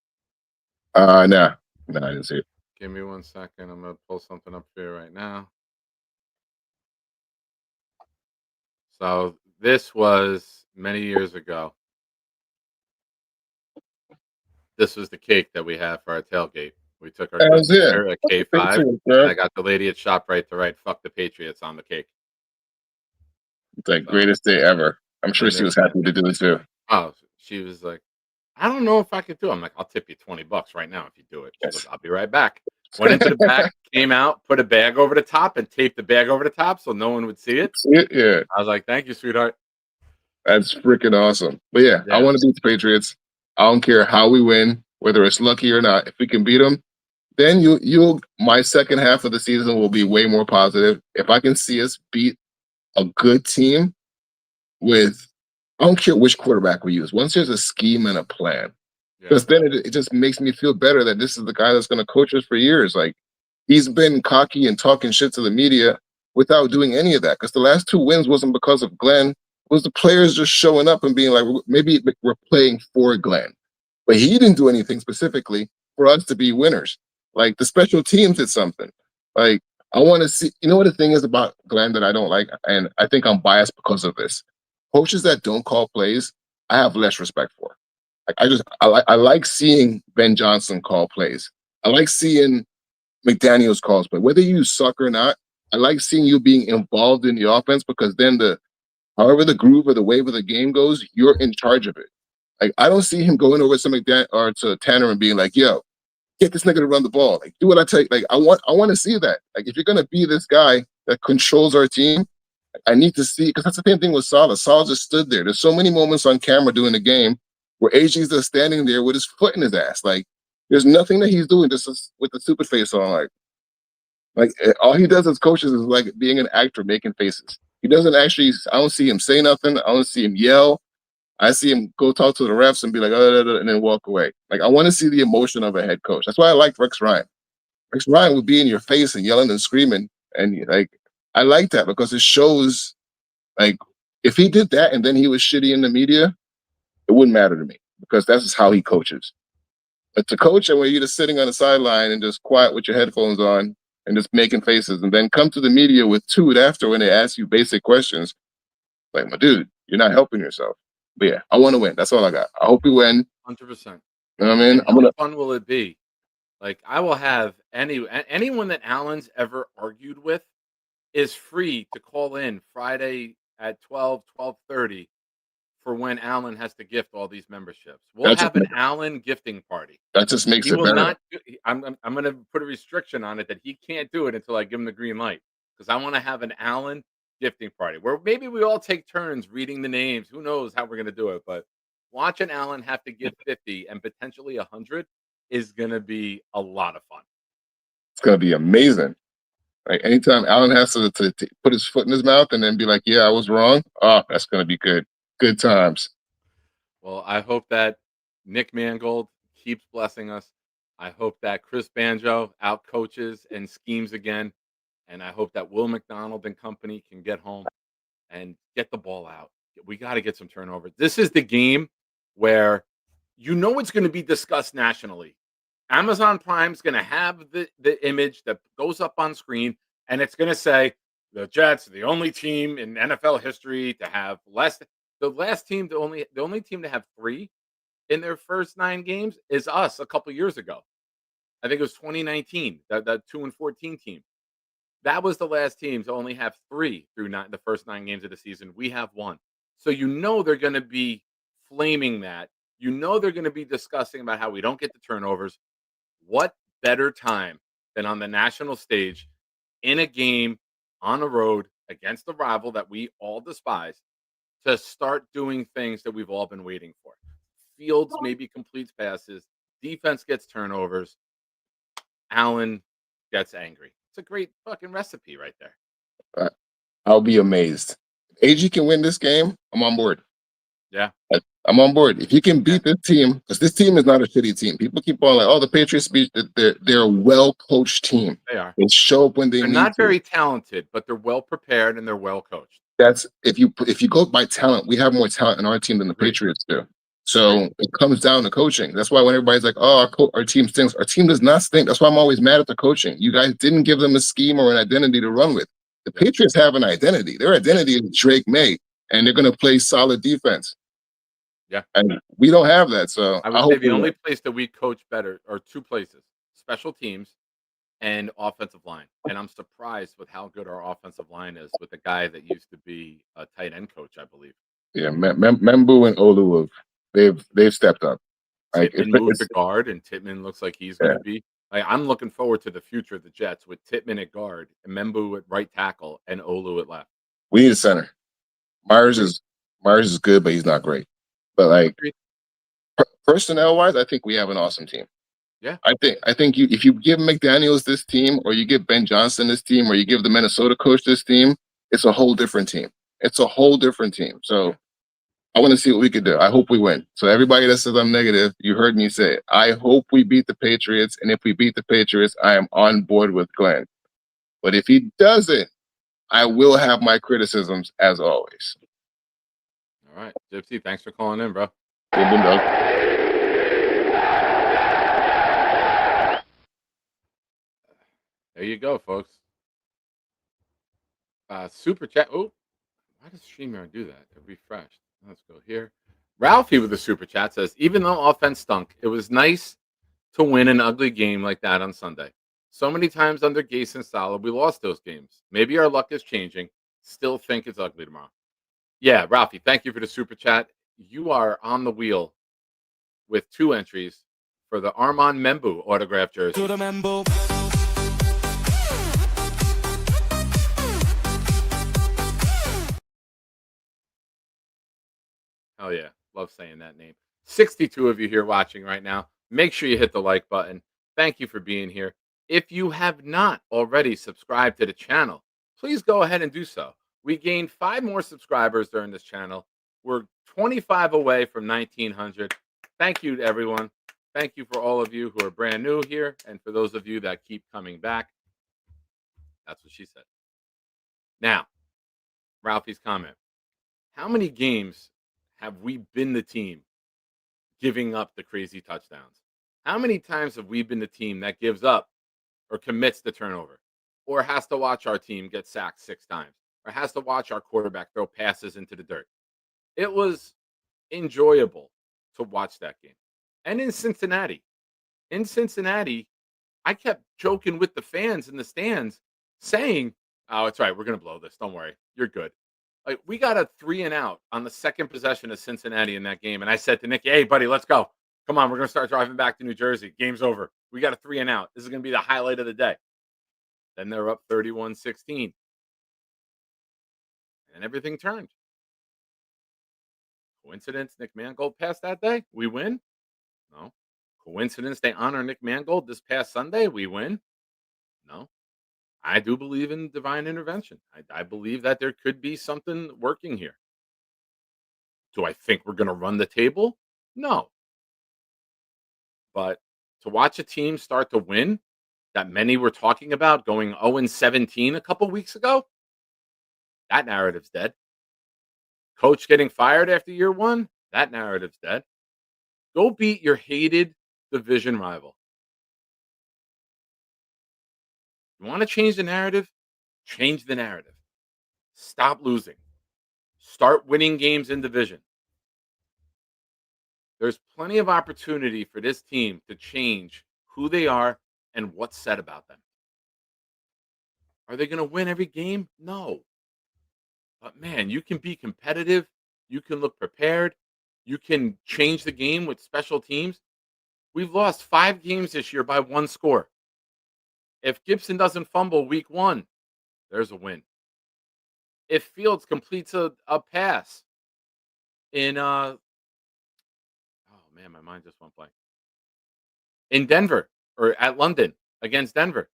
No, I didn't see it. Give me 1 second. I'm going to pull something up here right now. So this was many years ago. This was the cake that we had for our tailgate. We took our beer at K5. And I got the lady at ShopRite to write "fuck the Patriots" on the cake. It's the greatest day ever. I'm sure she was happy to do it too. Oh, she was like, I don't know if I could do it. I'm like, I'll tip you $20 right now if you do it. She goes, I'll be right back. Went into the back, came out, put a bag over the top, and taped the bag over the top so no one would see it. Yeah. I was like, thank you, sweetheart. That's freaking awesome. But yeah, I want to beat the Patriots. I don't care how we win, whether it's lucky or not. If we can beat them, then my second half of the season will be way more positive. If I can see us beat a good team I don't care which quarterback we use. Once there's a scheme and a plan, because then it just makes me feel better that this is the guy that's going to coach us for years. He's been cocky and talking shit to the media without doing any of that. Because the last two wins wasn't because of Glenn. It was the players just showing up and being like, maybe we're playing for Glenn. But he didn't do anything specifically for us to be winners. The special teams did something. I want to see, you know what the thing is about Glenn that I don't like? And I think I'm biased because of this. Coaches that don't call plays, I have less respect for. I like seeing Ben Johnson call plays. I like seeing McDaniels calls plays. Whether you suck or not, I like seeing you being involved in the offense because then however the groove or the wave of the game goes, you're in charge of it. I don't see him going over to Tanner and being like, yo, get this nigga to run the ball. Do what I tell you. I want to see that. If you're gonna be this guy that controls our team, I need to see, because that's the same thing with Salah. Salah just stood there. There's so many moments on camera during the game where AG's just standing there with his foot in his ass. There's nothing that he's doing just with the stupid face on. All he does as coaches is being an actor making faces. He doesn't actually, I don't see him say nothing. I don't see him yell. I see him go talk to the refs and be like, and then walk away. I want to see the emotion of a head coach. That's why I like Rex Ryan. Rex Ryan would be in your face and yelling and screaming. And I like that because it shows, if he did that and then he was shitty in the media, it wouldn't matter to me because that's just how he coaches. But to coach and where you're just sitting on the sideline and just quiet with your headphones on and just making faces, and then come to the media with two after when they ask you basic questions. Like, my dude, you're not helping yourself. But yeah, I want to win. That's all I got. I hope we win. 100%. You know what I mean? And how fun will it be? Like, I will have anyone that Allen's ever argued with is free to call in Friday at 12:30 for when Allen has to gift all these memberships. We'll That just have an Allen gifting party. that just makes He it will better. not I'm gonna put a restriction on it that he can't do it until I give him the green light, because I wanna have an Allen gifting party where maybe we all take turns reading the names. Who knows how we're gonna do it, but watching Allen have to give 50 and potentially 100 is gonna be a lot of fun. It's gonna be amazing. Like anytime Allen has to put his foot in his mouth and then be like, "Yeah, I was wrong." Oh, that's gonna be good. Good times. Well, I hope that Nick Mangold keeps blessing us. I hope that Chris Banjo outcoaches and schemes again. And I hope that Will McDonald and company can get home and get the ball out. We got to get some turnovers. This is the game where it's going to be discussed nationally. Amazon Prime's going to have the image that goes up on screen, and it's going to say the Jets are the only team in NFL history to have less. The only team to have 3 in their first 9 games is us a couple years ago. I think it was 2019, that 2-14 team. That was the last team to only have 3 through the first 9 games of the season. We have 1. So they're going to be flaming that. They're going to be discussing about how we don't get the turnovers. What better time than on the national stage in a game on the road against a rival that we all despise to start doing things that we've all been waiting for? Fields maybe completes passes, defense gets turnovers, Allen gets angry. It's a great fucking recipe right there. I'll be amazed. AG can win this game. I'm on board. Yeah. I'm on board. If he can beat this team, because this team is not a shitty team. People keep on like, "Oh, the Patriots speech." They're a well coached team. They are. They show up when they They're need not to. very talented, but they're well prepared and they're well coached. That's if you go by talent, we have more talent in our team than the Agreed. Patriots do. So it comes down to coaching. That's why when everybody's like, "Oh, our team stinks," our team does not stink. That's why I'm always mad at the coaching. You guys didn't give them a scheme or an identity to run with. The Patriots have an identity. Their identity is Drake Maye, and they're going to play solid defense. Yeah. And we don't have that. So I I would hope say the we only win. place that we coach better are 2 places: special teams and offensive line. And I'm surprised with how good our offensive line is with a guy that used to be a tight end coach, I believe. Yeah, Membu and Olu they've stepped up. Like Titman moved to guard, and Titman looks like he's going yeah, to be. I'm looking forward to the future of the Jets with Titman at guard, and Membu at right tackle, and Olu at left. we need a center. Myers Agreed. is good, but he's not great. But like Agreed. personnel wise, I think we have an awesome team. Yeah. I think if you give McDaniels this team, or you give Ben Johnson this team, or you give the Minnesota coach this team, it's a whole different team. It's a whole different team. So I want to see what we could do. I hope we win. So everybody that says I'm negative, you heard me say it. I hope we beat the Patriots, and if we beat the Patriots, I am on board with Glenn. But if he doesn't, I will have my criticisms as always. All right, Gypsy, thanks for calling in, bro. Boom, boom, dog. There you go, folks. Super chat. Oh, why does StreamYard do that? It refreshed. Let's go here. Ralphie with the super chat says, even though offense stunk, it was nice to win an ugly game like that on Sunday. So many times under Gase and Salah, we lost those games. Maybe our luck is changing. Still think it's ugly tomorrow. Yeah, Ralphie, thank you for the super chat. You are on the wheel with 2 entries for the Armand Membu autograph jersey. Oh, yeah. Love saying that name. 62 of you here watching right now. Make sure you hit the like button. Thank you for being here. If you have not already subscribed to the channel, please go ahead and do so. We gained 5 more subscribers during this channel. We're 25 away from 1,900. Thank you to everyone. Thank you for all of you who are brand new here, and for those of you that keep coming back. That's what she said. Now, Ralphie's comment. How many games have we been the team giving up the crazy touchdowns? How many times have we been the team that gives up or commits the turnover? or has to watch our team get sacked 6 times, or has to watch our quarterback throw passes into the dirt. It was enjoyable to watch that game. And in Cincinnati, I kept joking with the fans in the stands saying, "Oh, it's right. We're going to blow this. Don't worry. You're good." Like, we got a 3-and-out on the second possession of Cincinnati in that game. And I said to Nick, "Hey, buddy, let's go. Come on. We're going to start driving back to New Jersey. Game's over. We got a 3-and-out. This is going to be the highlight of the day." Then they're up 31-16. And everything turned. Coincidence Nick Mangold passed that day? We win? No. Coincidence they honor Nick Mangold this past Sunday? We win? No. I do believe in divine intervention. I believe that there could be something working here. Do I think we're going to run the table? No. But to watch a team start to win that many were talking about going 0-17 a couple weeks ago, that narrative's dead. Coach getting fired after year one, that narrative's dead. Go beat your hated division rival. You want to change the narrative? Change the narrative. Stop losing. Start winning games in division. There's plenty of opportunity for this team to change who they are and what's said about them. Are they going to win every game? No. But man, you can be competitive. You can look prepared. You can change the game with special teams. We've lost 5 games this year by 1 score. If Gibson doesn't fumble week 1, there's a win. If Fields completes a pass in oh man, my mind just went blank. In Denver or at London against Denver,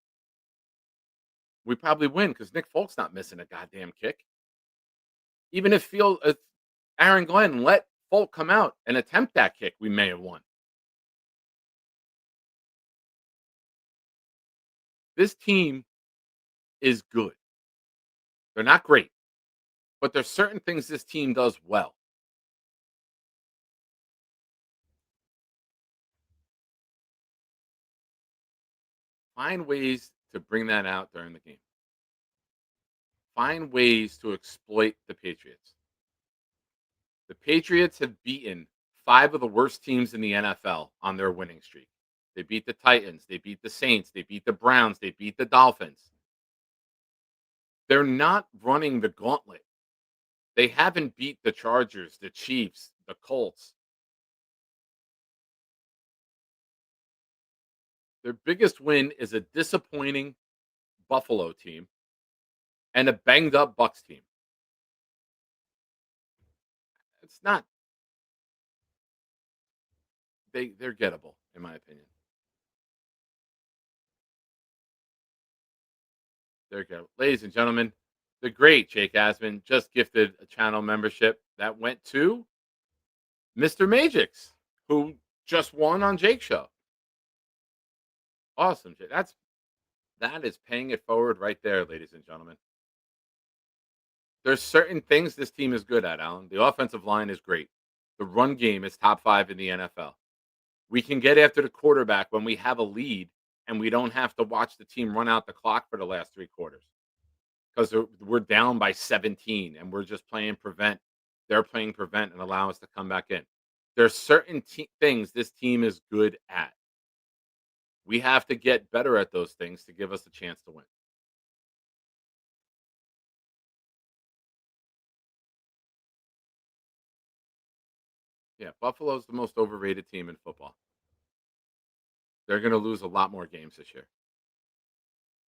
we probably win because Nick Folk's not missing a goddamn kick. Even if Aaron Glenn let Folk come out and attempt that kick, we may have won. This team is good. They're not great, but there's certain things this team does well. Find ways to bring that out during the game. Find ways to exploit the Patriots. The Patriots have beaten 5 of the worst teams in the NFL on their winning streak. They beat the Titans. They beat the Saints. They beat the Browns. They beat the Dolphins. They're not running the gauntlet. They haven't beat the Chargers, the Chiefs, the Colts. Their biggest win is a disappointing Buffalo team and a banged up Bucks team. It's not. They're gettable, in my opinion. They're gettable. Ladies and gentlemen, the great Jake Asman just gifted a channel membership that went to Mr. Magix, who just won on Jake's show. Awesome, Jake. That is paying it forward right there, ladies and gentlemen. There's certain things this team is good at, Alan. The offensive line is great. The run game is top 5 in the NFL. We can get after the quarterback when we have a lead and we don't have to watch the team run out the clock for the last 3 quarters because we're down by 17 and we're just playing prevent. They're playing prevent and allow us to come back in. There's certain things this team is good at. We have to get better at those things to give us a chance to win. Yeah, Buffalo's the most overrated team in football. They're going to lose a lot more games this year.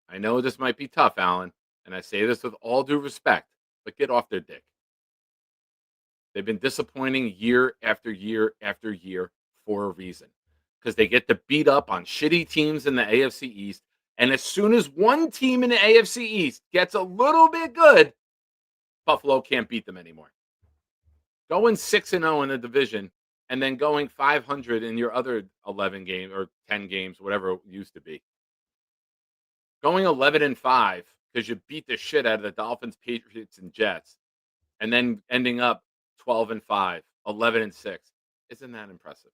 I know this might be tough, Alan, and I say this with all due respect, but get off their dick. They've been disappointing year after year after year for a reason because they get to beat up on shitty teams in the AFC East, and as soon as one team in the AFC East gets a little bit good, Buffalo can't beat them anymore. Going 6-0 in the division and then going 500 in your other 11 games or 10 games, whatever it used to be. Going 11-5 because you beat the shit out of the Dolphins, Patriots, and Jets, and then ending up 12-5, 11-6. Isn't that impressive?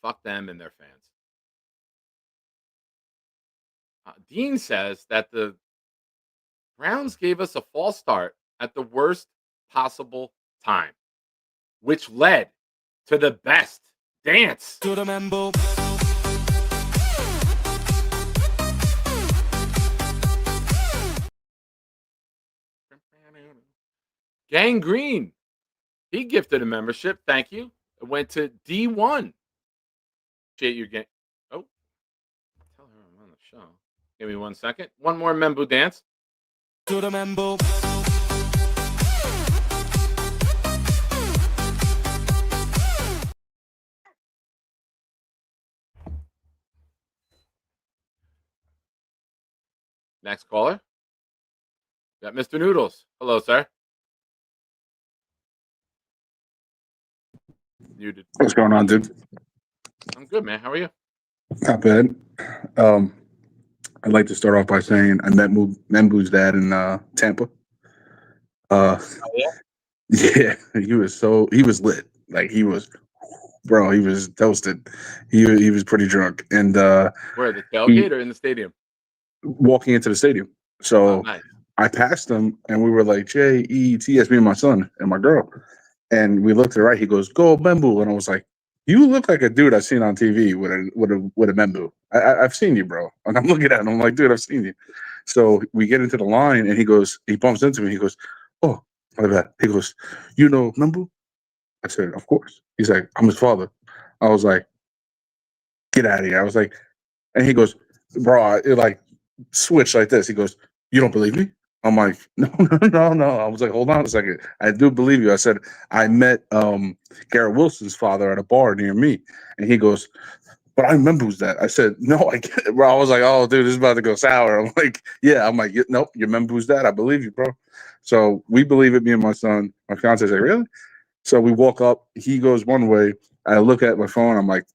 Fuck them and their fans. Dean says that the Browns gave us a false start at the worst possible time, which led to the best dance. Gang Green, he gifted a membership. Thank you. It went to D1. Appreciate your game. Oh, tell her I'm on the show. Give me 1 second. One more Membu dance. Next caller. Got Mr. Noodles. Hello, sir. Muted. What's going on, dude? I'm good, man. How are you? Not bad. I'd like to start off by saying I met Membu's dad in Tampa. Yeah, he was lit. Like he was toasted. He was pretty drunk and Where, the tailgate or in the stadium? walking into the stadium. So Nice. I passed him and we were like JETS, me and my son and my girl. And we looked to the right. He goes, "Go Membu," and I was like, "You look like a dude I've seen on TV with a Membu. I've seen you, bro." And I'm looking at him. I'm like, "Dude, I've seen you." So we get into the line, and he bumps into me. He goes, "Oh, my bad." He goes, "You know Membu?" I said, "Of course." He's like, "I'm his father." I was like, "Get out of here." I was like, and he goes, "Bro," it like switched like this. He goes, "You don't believe me?" I'm like, "No, no, no, no." I was like, "Hold on a second. I do believe you." I said, "I met Garrett Wilson's father at a bar near me." And he goes, "But I remember who's that." I said, "No, I get it, bro." I was like, "Oh, dude, this is about to go sour." I'm like, "Yeah." I'm like, "Nope, you remember who's that? I believe you, bro." So we believe it, me and my son. My fiance's like, "Really?" So we walk up. He goes one way. I look at my phone. I'm like,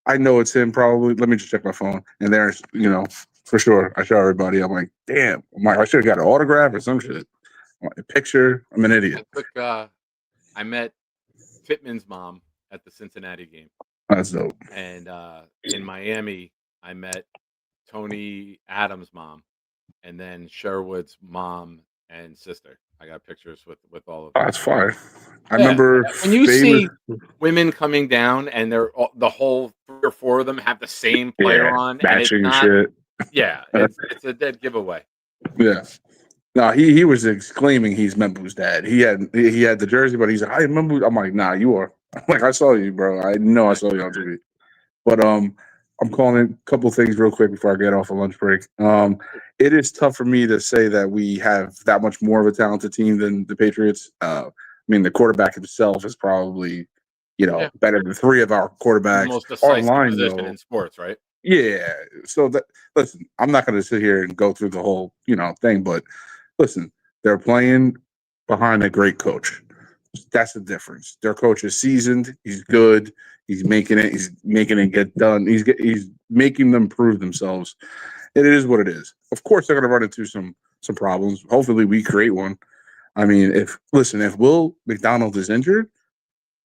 I know it's him probably. Let me just check my phone. And there's, for sure. I show everybody. I'm like, damn. I'm like, I should have got an autograph or some shit. A picture. I'm an idiot. I met Pittman's mom at the Cincinnati game. That's dope. And in Miami, I met Tony Adams' mom, and then Sherwood's mom and sister. I got pictures with all of them. That's fire. I Yeah. remember When you famous. see women coming down and the whole 3 or 4 of them have the same player on, and it's matching not. shit. Yeah, it's a dead giveaway. Yeah. No, he was exclaiming he's Membu's dad. He had the jersey, but he's like, "I remember." I'm like, "Nah, you are." I'm like, "I saw you, bro. I know I saw you on TV." But I'm calling a couple things real quick before I get off a lunch break. It is tough for me to say that we have that much more of a talented team than the Patriots. I mean, the quarterback himself is probably, Yeah. better than 3 of our The quarterbacks. most Our decisive line, position though, in sports, right? yeah. So listen, I'm not going to sit here and go through the whole, thing, but listen, they're playing behind a great coach. That's the difference. Their coach is seasoned. He's good. He's making it. He's making it get done. He's making them prove themselves. It is what it is. Of course, they're going to run into some problems. Hopefully, we create one. I mean, if Will McDonald is injured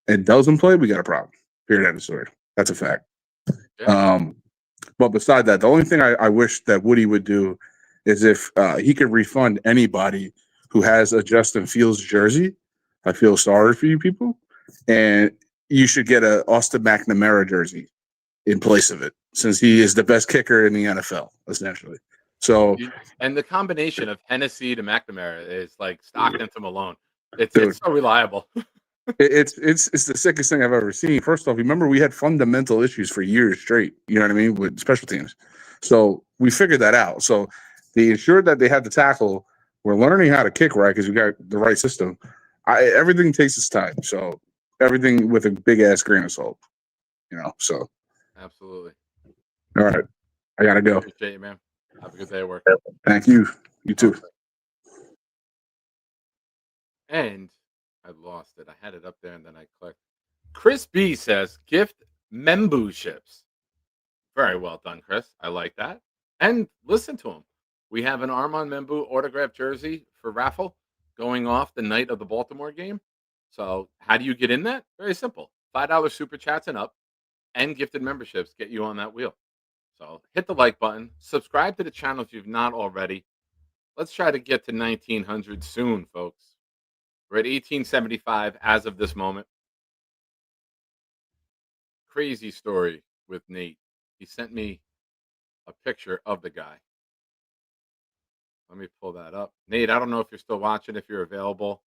and doesn't play, we got a problem. Period. End of story. That's a fact. Yeah. But beside that, the only thing I wish that Woody would do is if he could refund anybody who has a Justin Fields jersey. I feel sorry for you people, and you should get a Austin McNamara jersey in place of it, since he is the best kicker in the NFL, essentially. So, And the combination of Hennessy to McNamara is like Stockton to Malone. It's dude, so reliable. it's the sickest thing I've ever seen. First off, remember we had fundamental issues for years straight. You know what I mean, with special teams. So we figured that out. So they ensured that they had the tackle. We're learning how to kick right because we got the right system. Everything takes its time. So everything with a big ass grain of salt. So Absolutely. all right, I gotta go. Appreciate you, man. Have a good day at work. Thank you. You too. And I lost it. I had it up there and then I clicked. Chris B says gift memberships. Very well done, Chris. I like that. And listen to him. We have an Armand Membu autographed jersey for raffle going off the night of the Baltimore game. So how do you get in that? Very simple. $5 super chats and up, and gifted memberships get you on that wheel. So hit the like button, subscribe to the channel if you've not already. Let's try to get to 1900 soon, folks. We're at 1875 as of this moment. Crazy story with Nate. He sent me a picture of the guy. Let me pull that up. Nate, I don't know if you're still watching, if you're available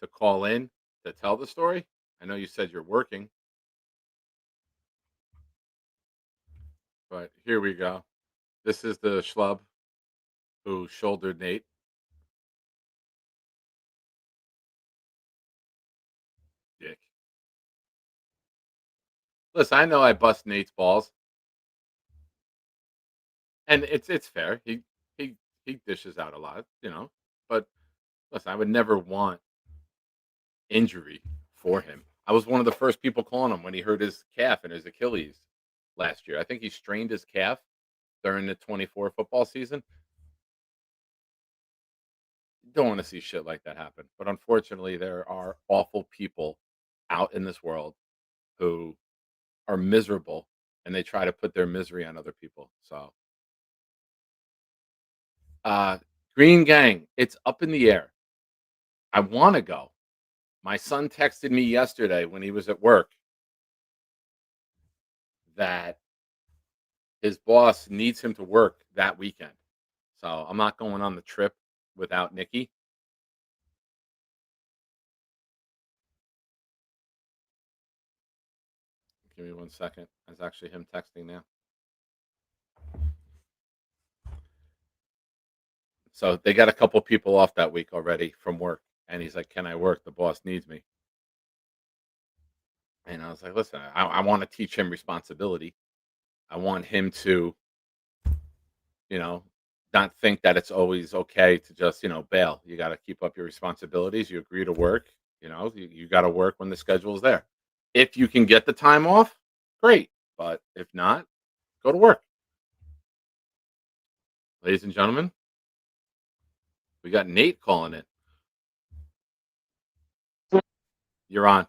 to call in to tell the story. I know you said you're working, but here we go. This is the schlub who shouldered Nate. Dick. Listen, I know I bust Nate's balls, and it's fair. He dishes out a lot, But listen, I would never want injury for him. I was one of the first people calling him when he hurt his calf and his Achilles last year. I think he strained his calf during the 24 football season. Don't want to see shit like that happen. But unfortunately, there are awful people out in this world who are miserable and they try to put their misery on other people. So, Green Gang, it's up in the air. I want to go. My son texted me yesterday when he was at work that his boss needs him to work that weekend. So I'm not going on the trip without Nikki. Give me 1 second. That's actually him texting now. So they got a couple people off that week already from work. And he's like, can I work? The boss needs me. And I was like, listen, I want to teach him responsibility. I want him to, not think that it's always okay to just, bail. You got to keep up your responsibilities. You agree to work, you got to work when the schedule is there. If you can get the time off, great. But if not, go to work. Ladies and gentlemen, we got Nate calling in. You're on.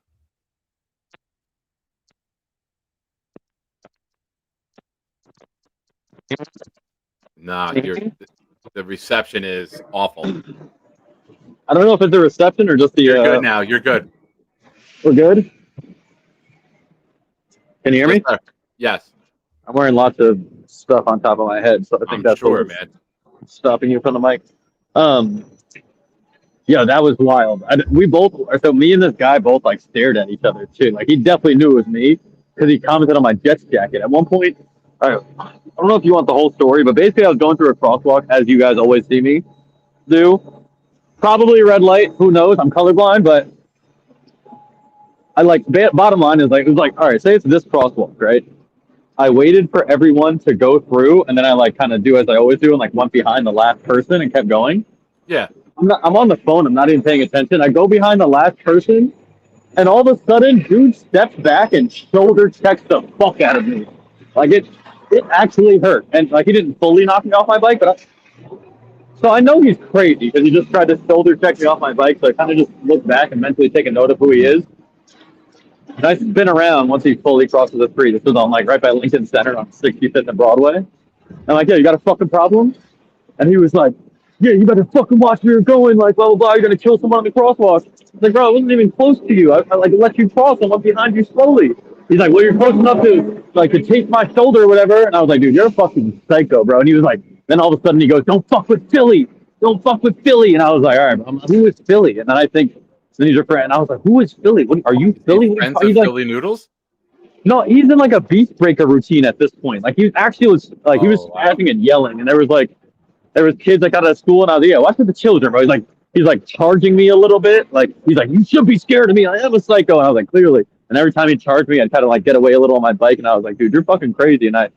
Nah, the reception is awful. I don't know if it's the reception or just the. You're good now. You're good. We're good. Can you hear me? Yes. I'm wearing lots of stuff on top of my head, so I think that's sure, what's man. stopping you from the mic. Yeah, that was wild. So me and this guy both like stared at each other too. Like he definitely knew it was me because he commented on my Jets jacket. At one point, I don't know if you want the whole story, but basically I was going through a crosswalk as you guys always see me do. Probably a red light. Who knows? I'm colorblind, but I bottom line is it was all right, say it's this crosswalk, right? I waited for everyone to go through, and then I kind of do as I always do, and went behind the last person and kept going. Yeah. I'm on the phone. I'm not even paying attention. I go behind the last person, and all of a sudden, dude steps back and shoulder checks the fuck out of me. It actually hurt, and he didn't fully knock me off my bike, but so I know he's crazy because he just tried to shoulder check me off my bike. So I kind of just look back and mentally take a note of who he is. And I spin around once he fully crosses the street. This was on right by Lincoln Center on 65th and Broadway. I'm yeah, you got a fucking problem? And he was like, yeah, you better fucking watch where you're going. Blah, blah, blah. You're going to kill someone on the crosswalk. I was like, bro, I wasn't even close to you. I let you cross. I went behind you slowly. He's like, well, you're close enough to take my shoulder or whatever. And I was like, dude, you're a fucking psycho, bro. And he was like, then all of a sudden he goes, don't fuck with Philly. Don't fuck with Philly. And I was like, all right, who is Philly? And then I think, then he's your friend. And I was like, who is Philly? What are you, Philly? Friends of Philly Noodles? No, he's in a beast breaker routine at this point. He was he was laughing and yelling, and there was kids out of school, and I was like, yeah, watch with the children, bro. He's charging me a little bit. He's like, you should be scared of me. I am a psycho. And I was like, clearly. And every time he charged me, I'd kind of get away a little on my bike, and I was like, dude, you're fucking crazy. And I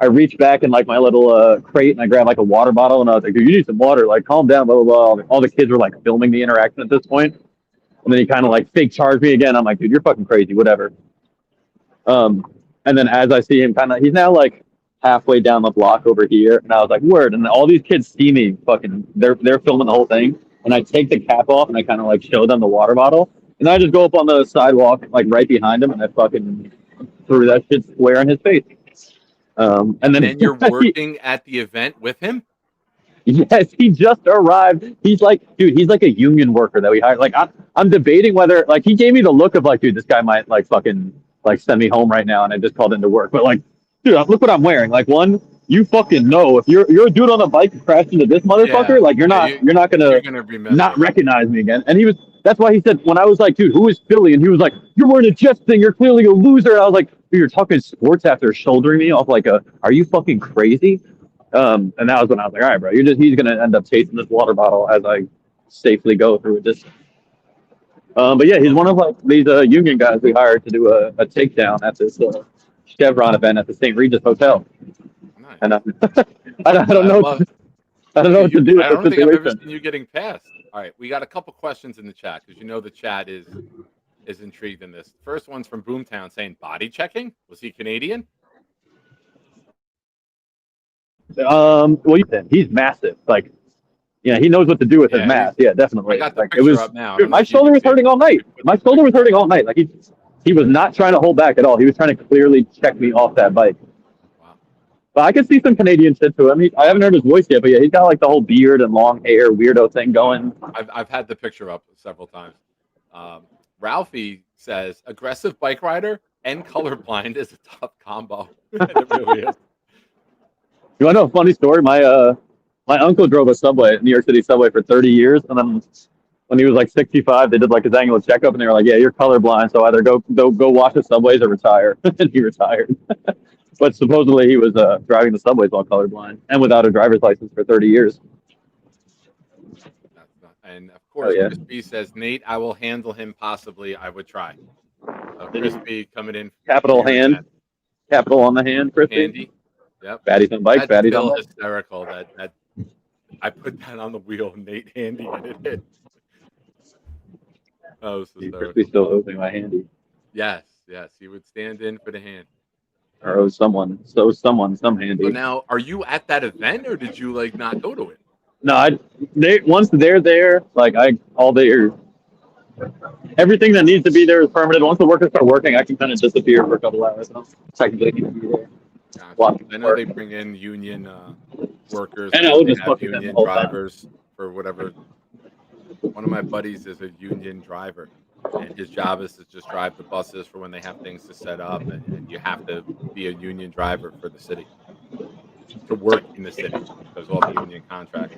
reached back in my little crate, and I grabbed a water bottle, and I was like, dude, you need some water. Calm down, blah, blah, blah. All the kids were filming the interaction at this point. And then he kind of fake charged me again. I'm like, dude, you're fucking crazy, whatever. And then as I see him he's now halfway down the block over here, and I was like, word. And all these kids see me they're filming the whole thing, and I take the cap off and I kind of show them the water bottle, and I just go up on the sidewalk right behind him, and I fucking threw that shit square in his face. And then then you're working at the event with him? yes, he just arrived. He's like, dude, he's like a union worker that we hired. Like, I'm debating whether, like, he gave me the look of like, dude, this guy might like fucking like send me home right now, and I just called into work. But like, dude, look what I'm wearing. Like, one, you fucking know if you're a dude on a bike who crashed into this motherfucker, Yeah. like you're Yeah, not you're gonna gonna remember. not recognize me again. And he was. That's why he said when I was like, dude, who is Philly? And he was like, you're wearing a Jets thing. You're clearly a loser. And I was like, dude, you're talking sports after shouldering me off like a. Are you fucking crazy? And that was when I was like, all right, bro, he's gonna end up tasting this water bottle as I safely go through this. But yeah, he's one of like these union guys we hired to do a takedown at this Chevron event at the St. Regis Hotel. Nice. And I don't know. I don't know what to do with I this don't think I've ever situation. seen you getting passed. All right, we got a couple questions in the chat because you know the chat is intrigued in this. First one's from Boomtown saying body checking. Was he Canadian? Well, he's massive. Like, yeah, he knows what to do with his Yeah, mask. Yeah, definitely. I got the Like, it picture was. up now. I Dude, don't know my if you shoulder can was see it. hurting all night. My shoulder was hurting all night. Like he was not trying to hold back at all. He was trying to clearly check me off that bike. Wow. But I can see some Canadian shit to him. I haven't heard his voice yet, but yeah, he's got like the whole beard and long hair weirdo thing going. I've had the picture up several times. Ralphie says aggressive bike rider and colorblind is a tough combo. It really is. You want to know a funny story? My uncle drove a subway, New York City subway, for 30 years, and then when he was like 65, they did like his annual checkup, and they were like, "Yeah, you're colorblind, so either go watch the subways or retire." And he retired. But supposedly he was driving the subways while colorblind and without a driver's license for 30 years. And of course, Chris B says, Nate, I will handle him possibly. I would try. So Chris B coming in. Capital hand. Capital on the hand, Chris B. Handy. Yep. Baddies on bike. That's Baddies on bike. hysterical that I put that on the wheel, Nate Handy, and it hit. Oh, was hysterical. Chris B still owes me my handy. Yes, he would stand in for the hand. Or owes someone some handy. So now, are you at that event, or did you like not go to it? No, once they're there, like everything that needs to be there is permanent. Once the workers start working, I can kind of disappear for a couple hours. I don't technically need to be there. Gotcha. I know they bring in union workers. I know, they just have fucking them the union whole time. drivers for whatever. One of my buddies is a union driver, and his job is to just drive the buses for when they have things to set up, and you have to be a union driver for the city to work in the city because all the union contracts.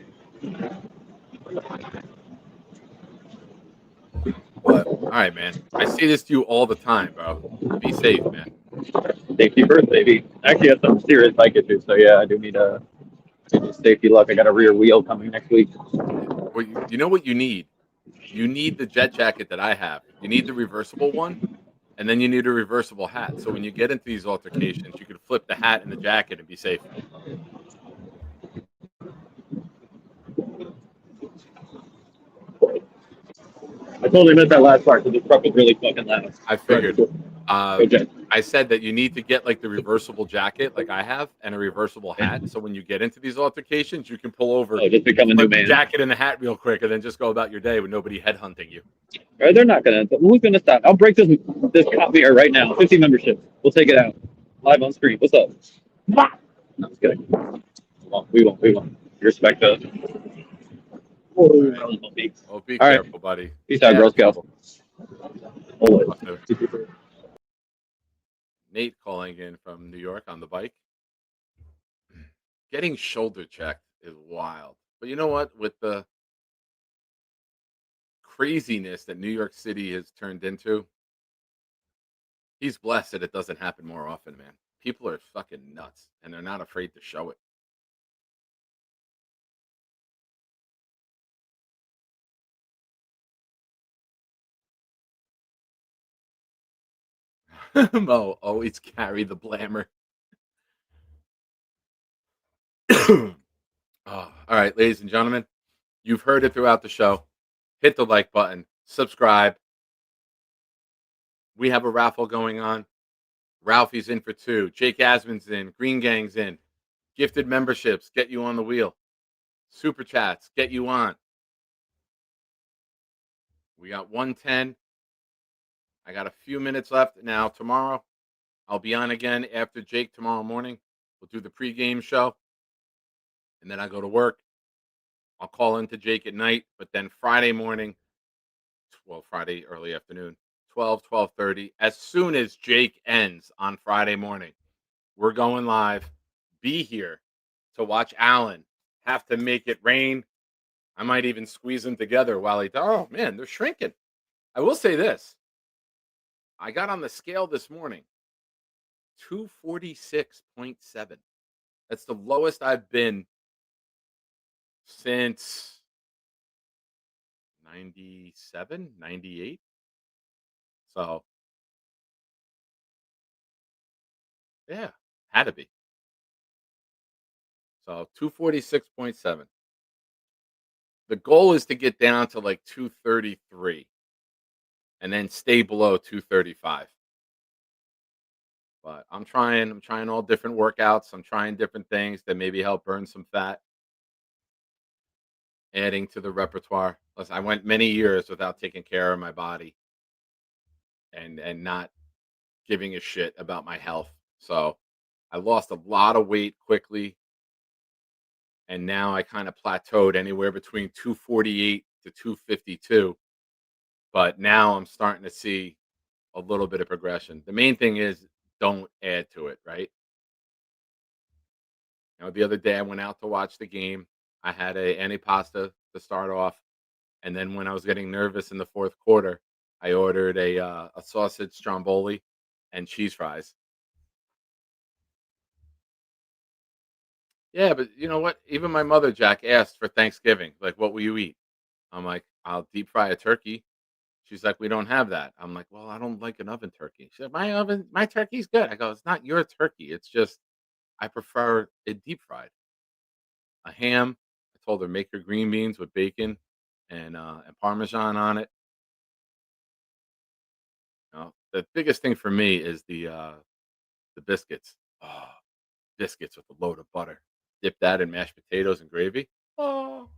But all right, man. I say this to you all the time, bro. Be safe, man. Safety first, baby. I actually have some serious bike issues, so yeah, I do need safety luck. I got a rear wheel coming next week. Well, you know what you need? You need the jet jacket that I have. You need the reversible one, and then you need a reversible hat. So when you get into these altercations, you can flip the hat and the jacket and be safe. I totally missed that last part because the truck was really fucking loud. I figured. I said that you need to get like the reversible jacket, like I have, and a reversible hat. So when you get into these altercations, you can pull over, just become a new man. the jacket and the hat real quick, and then just go about your day with nobody headhunting you. Right, they're not gonna. Who's gonna stop? I'll break this copy here right now. 50 memberships. We'll take it out live on screen. What's up? No, I'm just kidding. We won't. Respect us. Oh, be All careful, right. buddy. Peace out, Girl Scouts. Nate calling in from New York on the bike. Getting shoulder checked is wild. But you know what? With the craziness that New York City has turned into, he's blessed that it doesn't happen more often, man. People are fucking nuts, and they're not afraid to show it. Mo, always carry the blammer. All right, ladies and gentlemen, you've heard it throughout the show. Hit the like button, subscribe. We have a raffle going on. Ralphie's in for 2. Jake Asman's in. Green Gang's in. Gifted memberships get you on the wheel. Super chats get you on. We got 110. I got a few minutes left. Now, tomorrow, I'll be on again after Jake tomorrow morning. We'll do the pregame show, and then I go to work. I'll call into Jake at night, but then Friday morning, well, Friday early afternoon, 12:30. As soon as Jake ends on Friday morning, we're going live. Be here to watch Allen have to make it rain. I might even squeeze them together while oh man, they're shrinking. I will say this. I got on the scale this morning, 246.7. That's the lowest I've been since 97, 98. So, yeah, had to be. So, 246.7. The goal is to get down to like 233 and then stay below 235. But I'm trying all different workouts. I'm trying different things that maybe help burn some fat, adding to the repertoire. Listen, I went many years without taking care of my body and not giving a shit about my health. So I lost a lot of weight quickly, and now I kind of plateaued anywhere between 248 to 252. But now I'm starting to see a little bit of progression. The main thing is don't add to it, right? The other day I went out to watch the game. I had a antipasta to start off, and then when I was getting nervous in the fourth quarter, I ordered a sausage stromboli and cheese fries. Yeah, but you know what? Even my mother, Jack, asked for Thanksgiving, like, "What will you eat?" I'm like, "I'll deep fry a turkey." She's like, "We don't have that." I'm like, "Well, I don't like an oven turkey." She said, my turkey's good." I go, "It's not your turkey. It's just I prefer it deep fried." A ham. I told her make her green beans with bacon and parmesan on it. The biggest thing for me is the biscuits. Oh, biscuits with a load of butter. Dip that in mashed potatoes and gravy. Oh,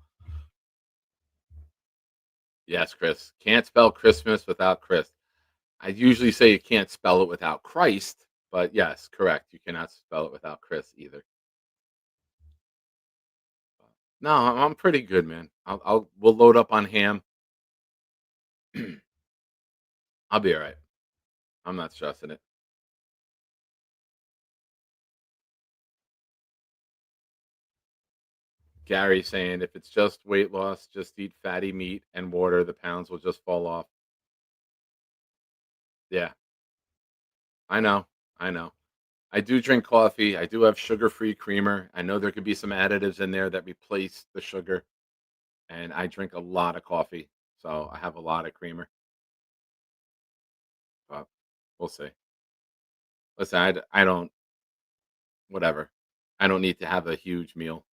yes, Chris. Can't spell Christmas without Chris. I usually say you can't spell it without Christ, but yes, correct. You cannot spell it without Chris either. No, I'm pretty good, man. We'll load up on ham. I'll be all right. I'm not stressing it. Gary saying if it's just weight loss, just eat fatty meat and water. The pounds will just fall off. Yeah, I know. I know. I do drink coffee. I do have sugar-free creamer. I know there could be some additives in there that replace the sugar, and I drink a lot of coffee, so I have a lot of creamer. But we'll see. Listen, I don't. Whatever. I don't need to have a huge meal.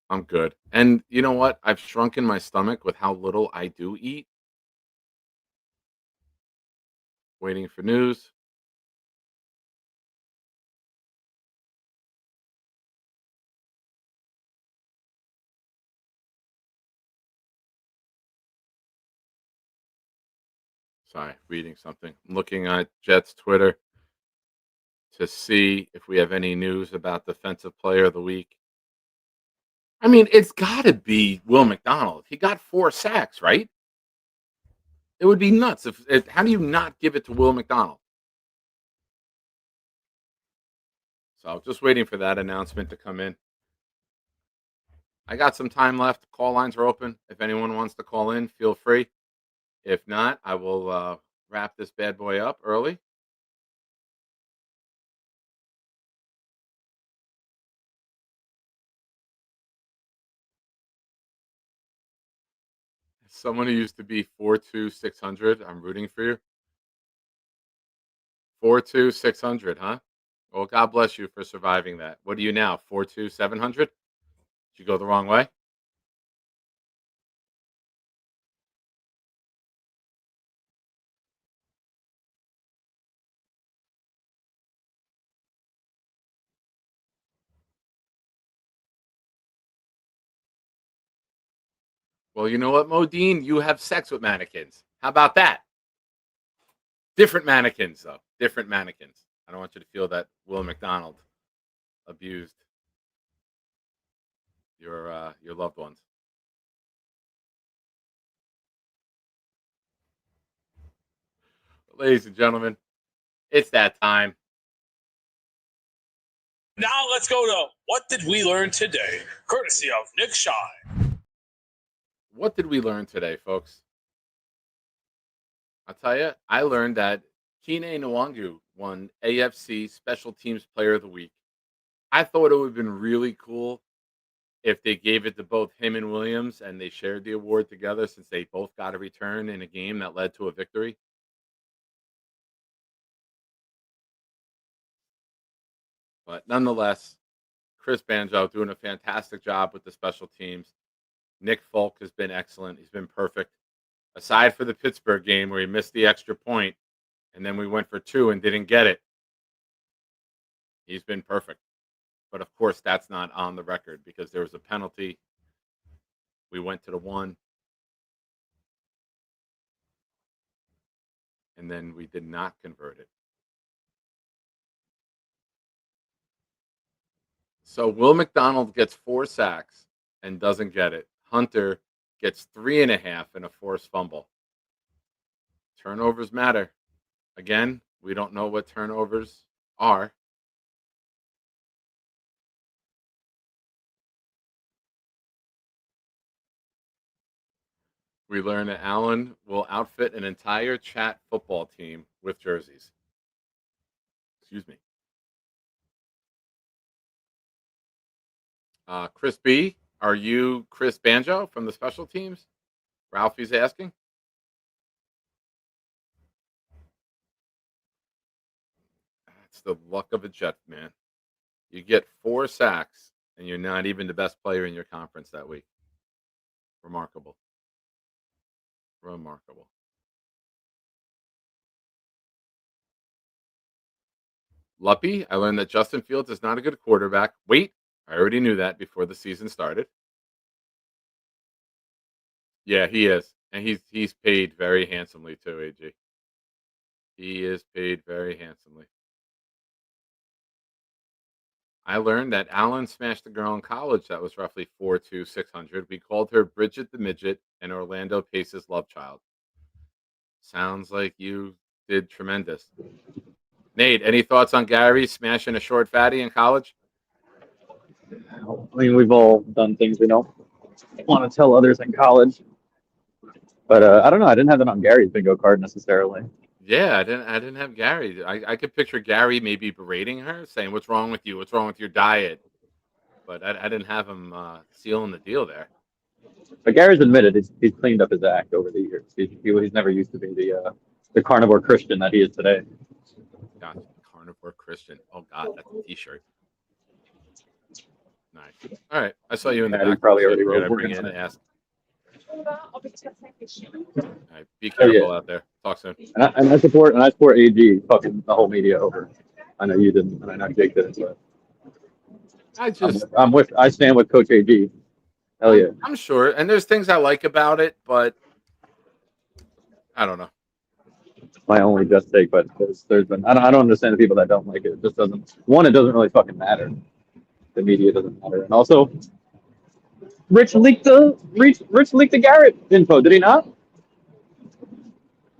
I'm good. And you know what? I've shrunken my stomach with how little I do eat. Waiting for news. Sorry, reading something. I'm looking at Jets Twitter to see if we have any news about defensive player of the week. I mean, it's got to be Will McDonald. He got 4 sacks, right? It would be nuts if how do you not give it to Will McDonald? So just waiting for that announcement to come in. I got some time left. Call lines are open. If anyone wants to call in, feel free. If not, I will wrap this bad boy up early. Someone who used to be 4'2", 600. I'm rooting for you. 4'2", 600, huh? Well, God bless you for surviving that. What are you now? 4'2", 700? Did you go the wrong way? Well, you know what, Modine? You have sex with mannequins. How about that? Different mannequins, though. Different mannequins. I don't want you to feel that Will McDonald abused your loved ones. Ladies and gentlemen, it's that time. Now let's go to What Did We Learn Today? Courtesy of Nick Shine. What did we learn today, folks? I'll tell you, I learned that Kine Nwangu won AFC Special Teams Player of the Week. I thought it would have been really cool if they gave it to both him and Williams and they shared the award together since they both got a return in a game that led to a victory. But nonetheless, Chris Banjo doing a fantastic job with the special teams. Nick Folk has been excellent. He's been perfect. Aside for the Pittsburgh game where he missed the extra point, and then we went for 2 and didn't get it, he's been perfect. But of course, that's not on the record because there was a penalty. We went to the 1. And then we did not convert it. So Will McDonald gets 4 sacks and doesn't get it. Hunter gets 3.5 and a forced fumble. Turnovers matter. Again, we don't know what turnovers are. We learn that Allen will outfit an entire chat football team with jerseys. Excuse me. Chris B., are you Chris Banjo from the special teams? Ralphie's asking. That's the luck of a Jet, man. You get 4 sacks, and you're not even the best player in your conference that week. Remarkable. Remarkable. Luppy, I learned that Justin Fields is not a good quarterback. Wait, I already knew that before the season started. Yeah, he is. And he's paid very handsomely too, AG. He is paid very handsomely. I learned that Allen smashed a girl in college that was roughly 4'2", 600. We called her Bridget the Midget and Orlando Pace's love child. Sounds like you did tremendous. Nate, any thoughts on Gary smashing a short fatty in college? I mean, we've all done things we don't want to tell others in college. But I don't know. I didn't have that on Gary's bingo card necessarily. Yeah, I didn't have Gary. I could picture Gary maybe berating her, saying, "What's wrong with you? What's wrong with your diet?" But I didn't have him sealing the deal there. But Gary's admitted he's cleaned up his act over the years. He's never used to be the carnivore Christian that he is today. Gotcha. Carnivore Christian. Oh God, that's a T-shirt. Nice. All right, I saw you in the back. He probably already You're gonna wrote bring in it. and ask. All right, be careful out there. Talk soon. And I support AG fucking the whole media over. I know you didn't, and I know Jake didn't. But I stand with Coach AG. Hell yeah. I'm sure, and there's things I like about it, but I don't know. My only just take, but there's been I don't understand the people that don't like it. It just doesn't. One, it doesn't really fucking matter. The media doesn't matter, and also, Rich leaked the Garrett info, did he not?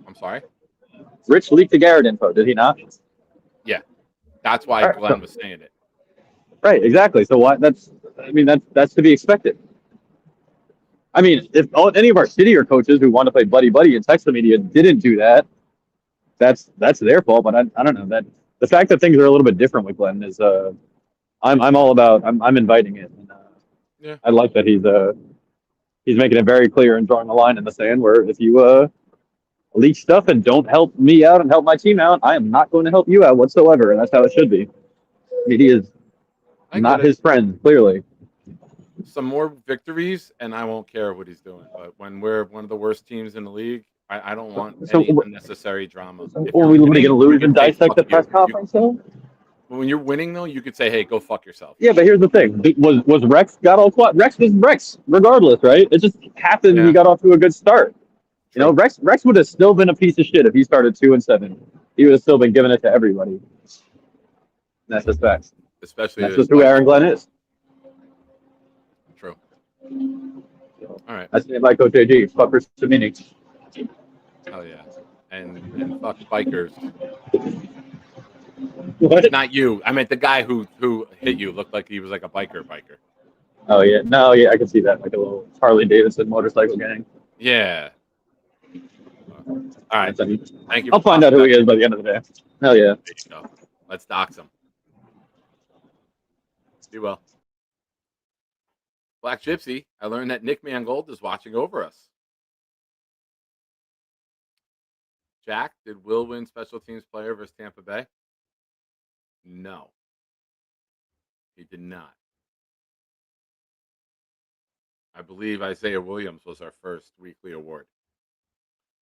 I'm sorry. Rich leaked the Garrett info, did he not? Yeah, that's why Glenn was saying it. Right, exactly. So why? That's to be expected. I mean, if any of our shittier coaches who want to play buddy and text the media didn't do that, that's their fault. But I don't know that the fact that things are a little bit different with Glenn is I'm all about. I'm inviting it. And, yeah. I like that he's making it very clear and drawing a line in the sand where if you leak stuff and don't help me out and help my team out, I am not going to help you out whatsoever, and that's how it should be. Media is not his friend, clearly. Some more victories, and I won't care what he's doing. But when we're one of the worst teams in the league, I don't want any unnecessary drama. Or are we going to lose and dissect the press conference, though? When you're winning, though, you could say, "Hey, go fuck yourself." Yeah, but here's the thing: was Rex got all quiet? Rex was Rex, regardless, right? It just happened. He got off to a good start. You know, Rex would have still been a piece of shit if he started 2-7. He would have still been giving it to everybody. That's just facts. especially That's this just who time. Aaron Glenn is. True. All right. That's named by Coach AG. Fucker Samini. Hell yeah. And fuck bikers. What? Not you. I meant the guy who hit you looked like he was like a biker. Oh yeah, no, yeah, I can see that, like a little Harley Davidson motorcycle gang. Yeah. All right. Thank you. I'll find out who he is by the end of the day. Hell yeah. There you go. Let's dox him. Be well. Black Gypsy, I learned that Nick Mangold is watching over us. Jack, did Will win special teams player versus Tampa Bay? No. He did not. I believe Isaiah Williams was our first weekly award.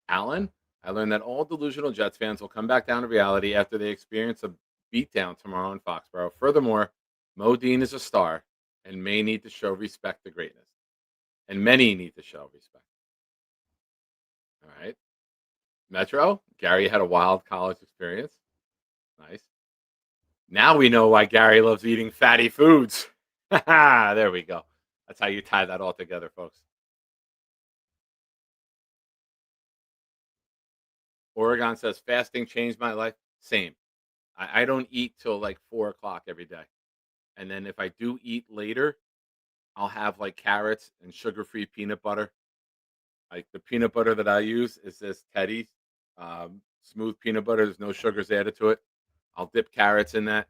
Alan, I learned that all delusional Jets fans will come back down to reality after they experience a beatdown tomorrow in Foxborough. Furthermore, Mo Dean is a star and may need to show respect to greatness. And many need to show respect. All right. Metro, Gary had a wild college experience. Nice. Now we know why Gary loves eating fatty foods. There we go. That's how you tie that all together, folks. Oregon says fasting changed my life. Same. I don't eat till like 4 o'clock every day. And then if I do eat later, I'll have like carrots and sugar-free peanut butter. Like the peanut butter that I use is this Teddy's smooth peanut butter. There's no sugars added to it. I'll dip carrots in that.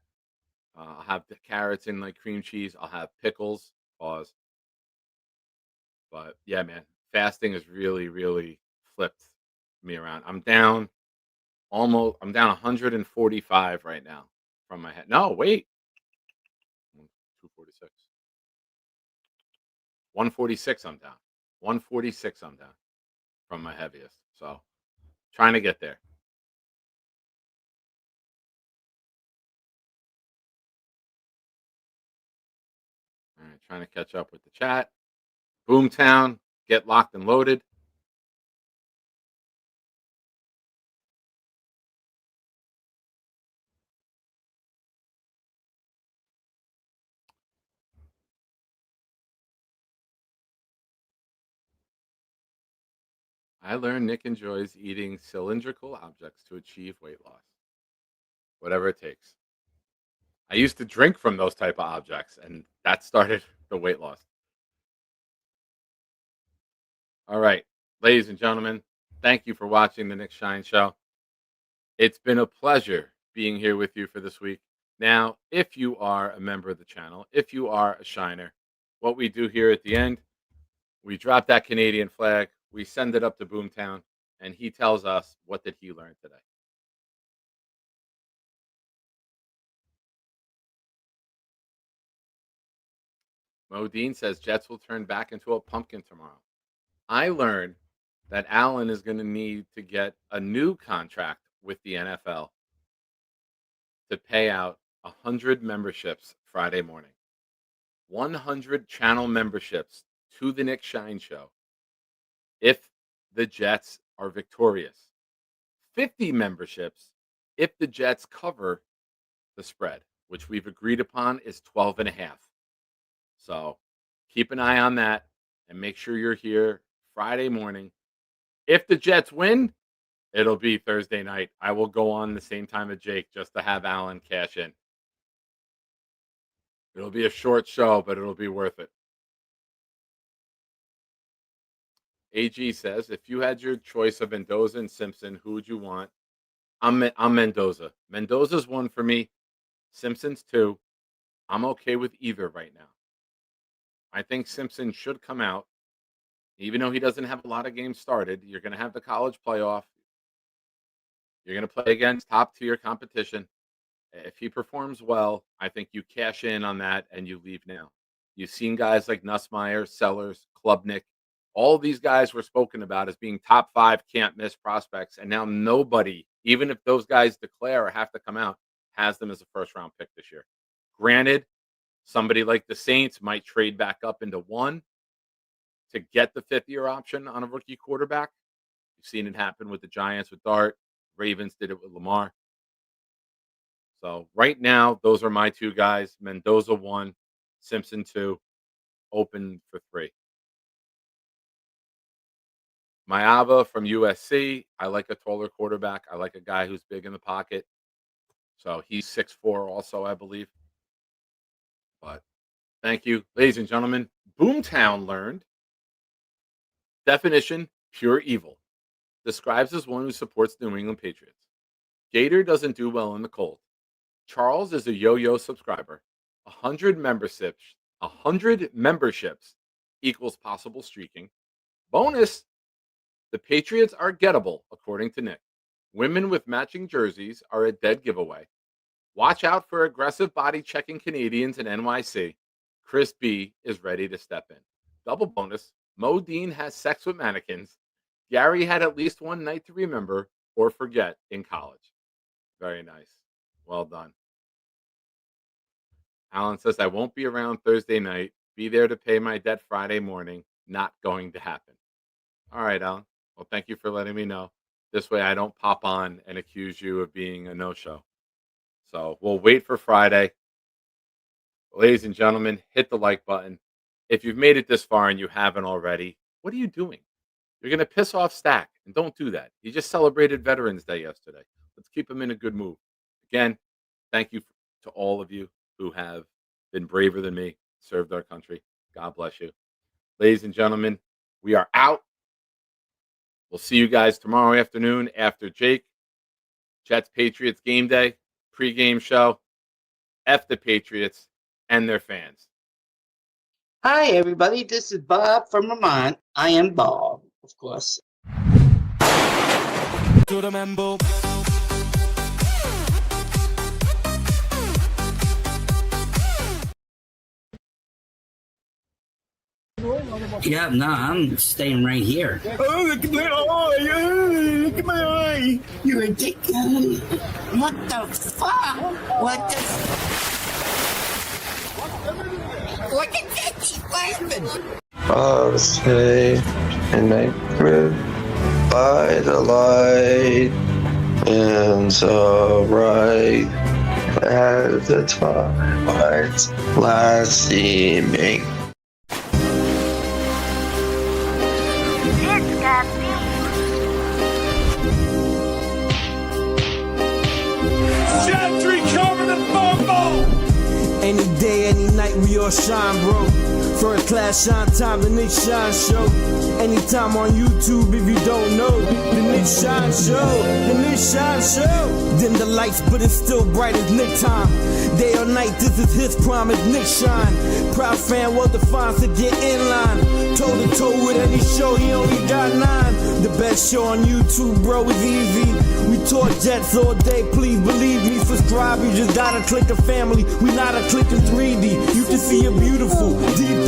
I'll have the carrots in like cream cheese. I'll have pickles. Pause. But yeah, man, fasting has really, really flipped me around. I'm down 145 right now from my head. No, wait. 246. 146 I'm down. 146 I'm down from my heaviest. So trying to get there. All right, trying to catch up with the chat. Boomtown, get locked and loaded. I learned Nick enjoys eating cylindrical objects to achieve weight loss. Whatever it takes. I used to drink from those type of objects, and that started the weight loss. All right, ladies and gentlemen, thank you for watching the Nick Shine Show. It's been a pleasure being here with you for this week. Now, if you are a member of the channel, if you are a Shiner, what we do here at the end, we drop that Canadian flag, we send it up to Boomtown, and he tells us what did he learn today. Modine says Jets will turn back into a pumpkin tomorrow. I learned that Allen is going to need to get a new contract with the NFL to pay out 100 memberships Friday morning. 100 channel memberships to the Nick Shine Show if the Jets are victorious. 50 memberships if the Jets cover the spread, which we've agreed upon is 12.5. So keep an eye on that and make sure you're here Friday morning. If the Jets win, it'll be Thursday night. I will go on the same time as Jake just to have Allen cash in. It'll be a short show, but it'll be worth it. AG says, if you had your choice of Mendoza and Simpson, who would you want? I'm Mendoza. Mendoza's one for me. Simpson's two. I'm okay with either right now. I think Simpson should come out. Even though he doesn't have a lot of games started, you're going to have the college playoff. You're going to play against top-tier competition. If he performs well, I think you cash in on that and you leave now. You've seen guys like Nussmeier, Sellers, Klubnik. All these guys were spoken about as being top 5 can't-miss prospects, and now nobody, even if those guys declare or have to come out, has them as a first-round pick this year. Granted, somebody like the Saints might trade back up into 1 to get the 5th-year option on a rookie quarterback. You've seen it happen with the Giants with Dart. Ravens did it with Lamar. So right now, those are my two guys. Mendoza 1, Simpson 2, open for 3. Mayava from USC. I like a taller quarterback. I like a guy who's big in the pocket. So he's 6'4" also, I believe. But thank you. Ladies and gentlemen, Boomtown learned definition, pure evil. Describes as one who supports the New England Patriots. Gator doesn't do well in the cold. Charles is a yo-yo subscriber. 100 memberships equals possible streaking. Bonus, the Patriots are gettable, according to Nick. Women with matching jerseys are a dead giveaway. Watch out for aggressive body checking Canadians in NYC. Chris B is ready to step in. Double bonus, Mo Dean has sex with mannequins. Gary had at least one night to remember or forget in college. Very nice. Well done. Alan says, I won't be around Thursday night. Be there to pay my debt Friday morning. Not going to happen. All right, Alan. Well, thank you for letting me know. This way I don't pop on and accuse you of being a no-show. So we'll wait for Friday. Ladies and gentlemen, hit the like button. If you've made it this far and you haven't already, what are you doing? You're going to piss off Stack, and don't do that. He just celebrated Veterans Day yesterday. Let's keep him in a good mood. Again, thank you to all of you who have been braver than me, served our country. God bless you. Ladies and gentlemen, we are out. We'll see you guys tomorrow afternoon after Jake. Jets Patriots game day, pregame show. F the Patriots and their fans. Hi, everybody. This is Bob from Vermont. I am Bob, of course. To the member. Yeah, no, I'm staying right here. Oh, look at my eye! Oh, look at my eye! You're a dick. What the fuck? What the Look at that, he's laughing. I'll stay anchored by the light and so bright as the twilight's last evening. It's got beef. Gentry covered in football. Any day, any night, we all shine, bro. First class shine time, the Nick Shine Show. Anytime on YouTube, if you don't know, the Nick Shine Show, the Nick Shine Show. Dim the lights, but it's still bright as Nick time. Day or night, this is his prime, it's Nick Shine. Proud fan, well defined to get in line. Toe to toe with any show, he only got 9. The best show on YouTube, bro, is easy. We talk Jets all day, please believe me. Subscribe, you just gotta click a family. We not a click in 3D. You can see a beautiful DP.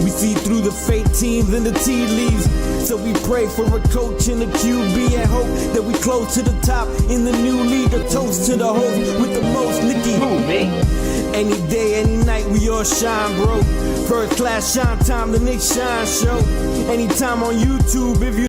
We see through the fake teams and the tea leaves. So we pray for a coach and a QB and hope that we close to the top in the new league. A toast to the host with the most, Nicky. Who, me? Any day, any night, we all shine, bro. First class shine time, the Nick Shine Show. Anytime on YouTube, if you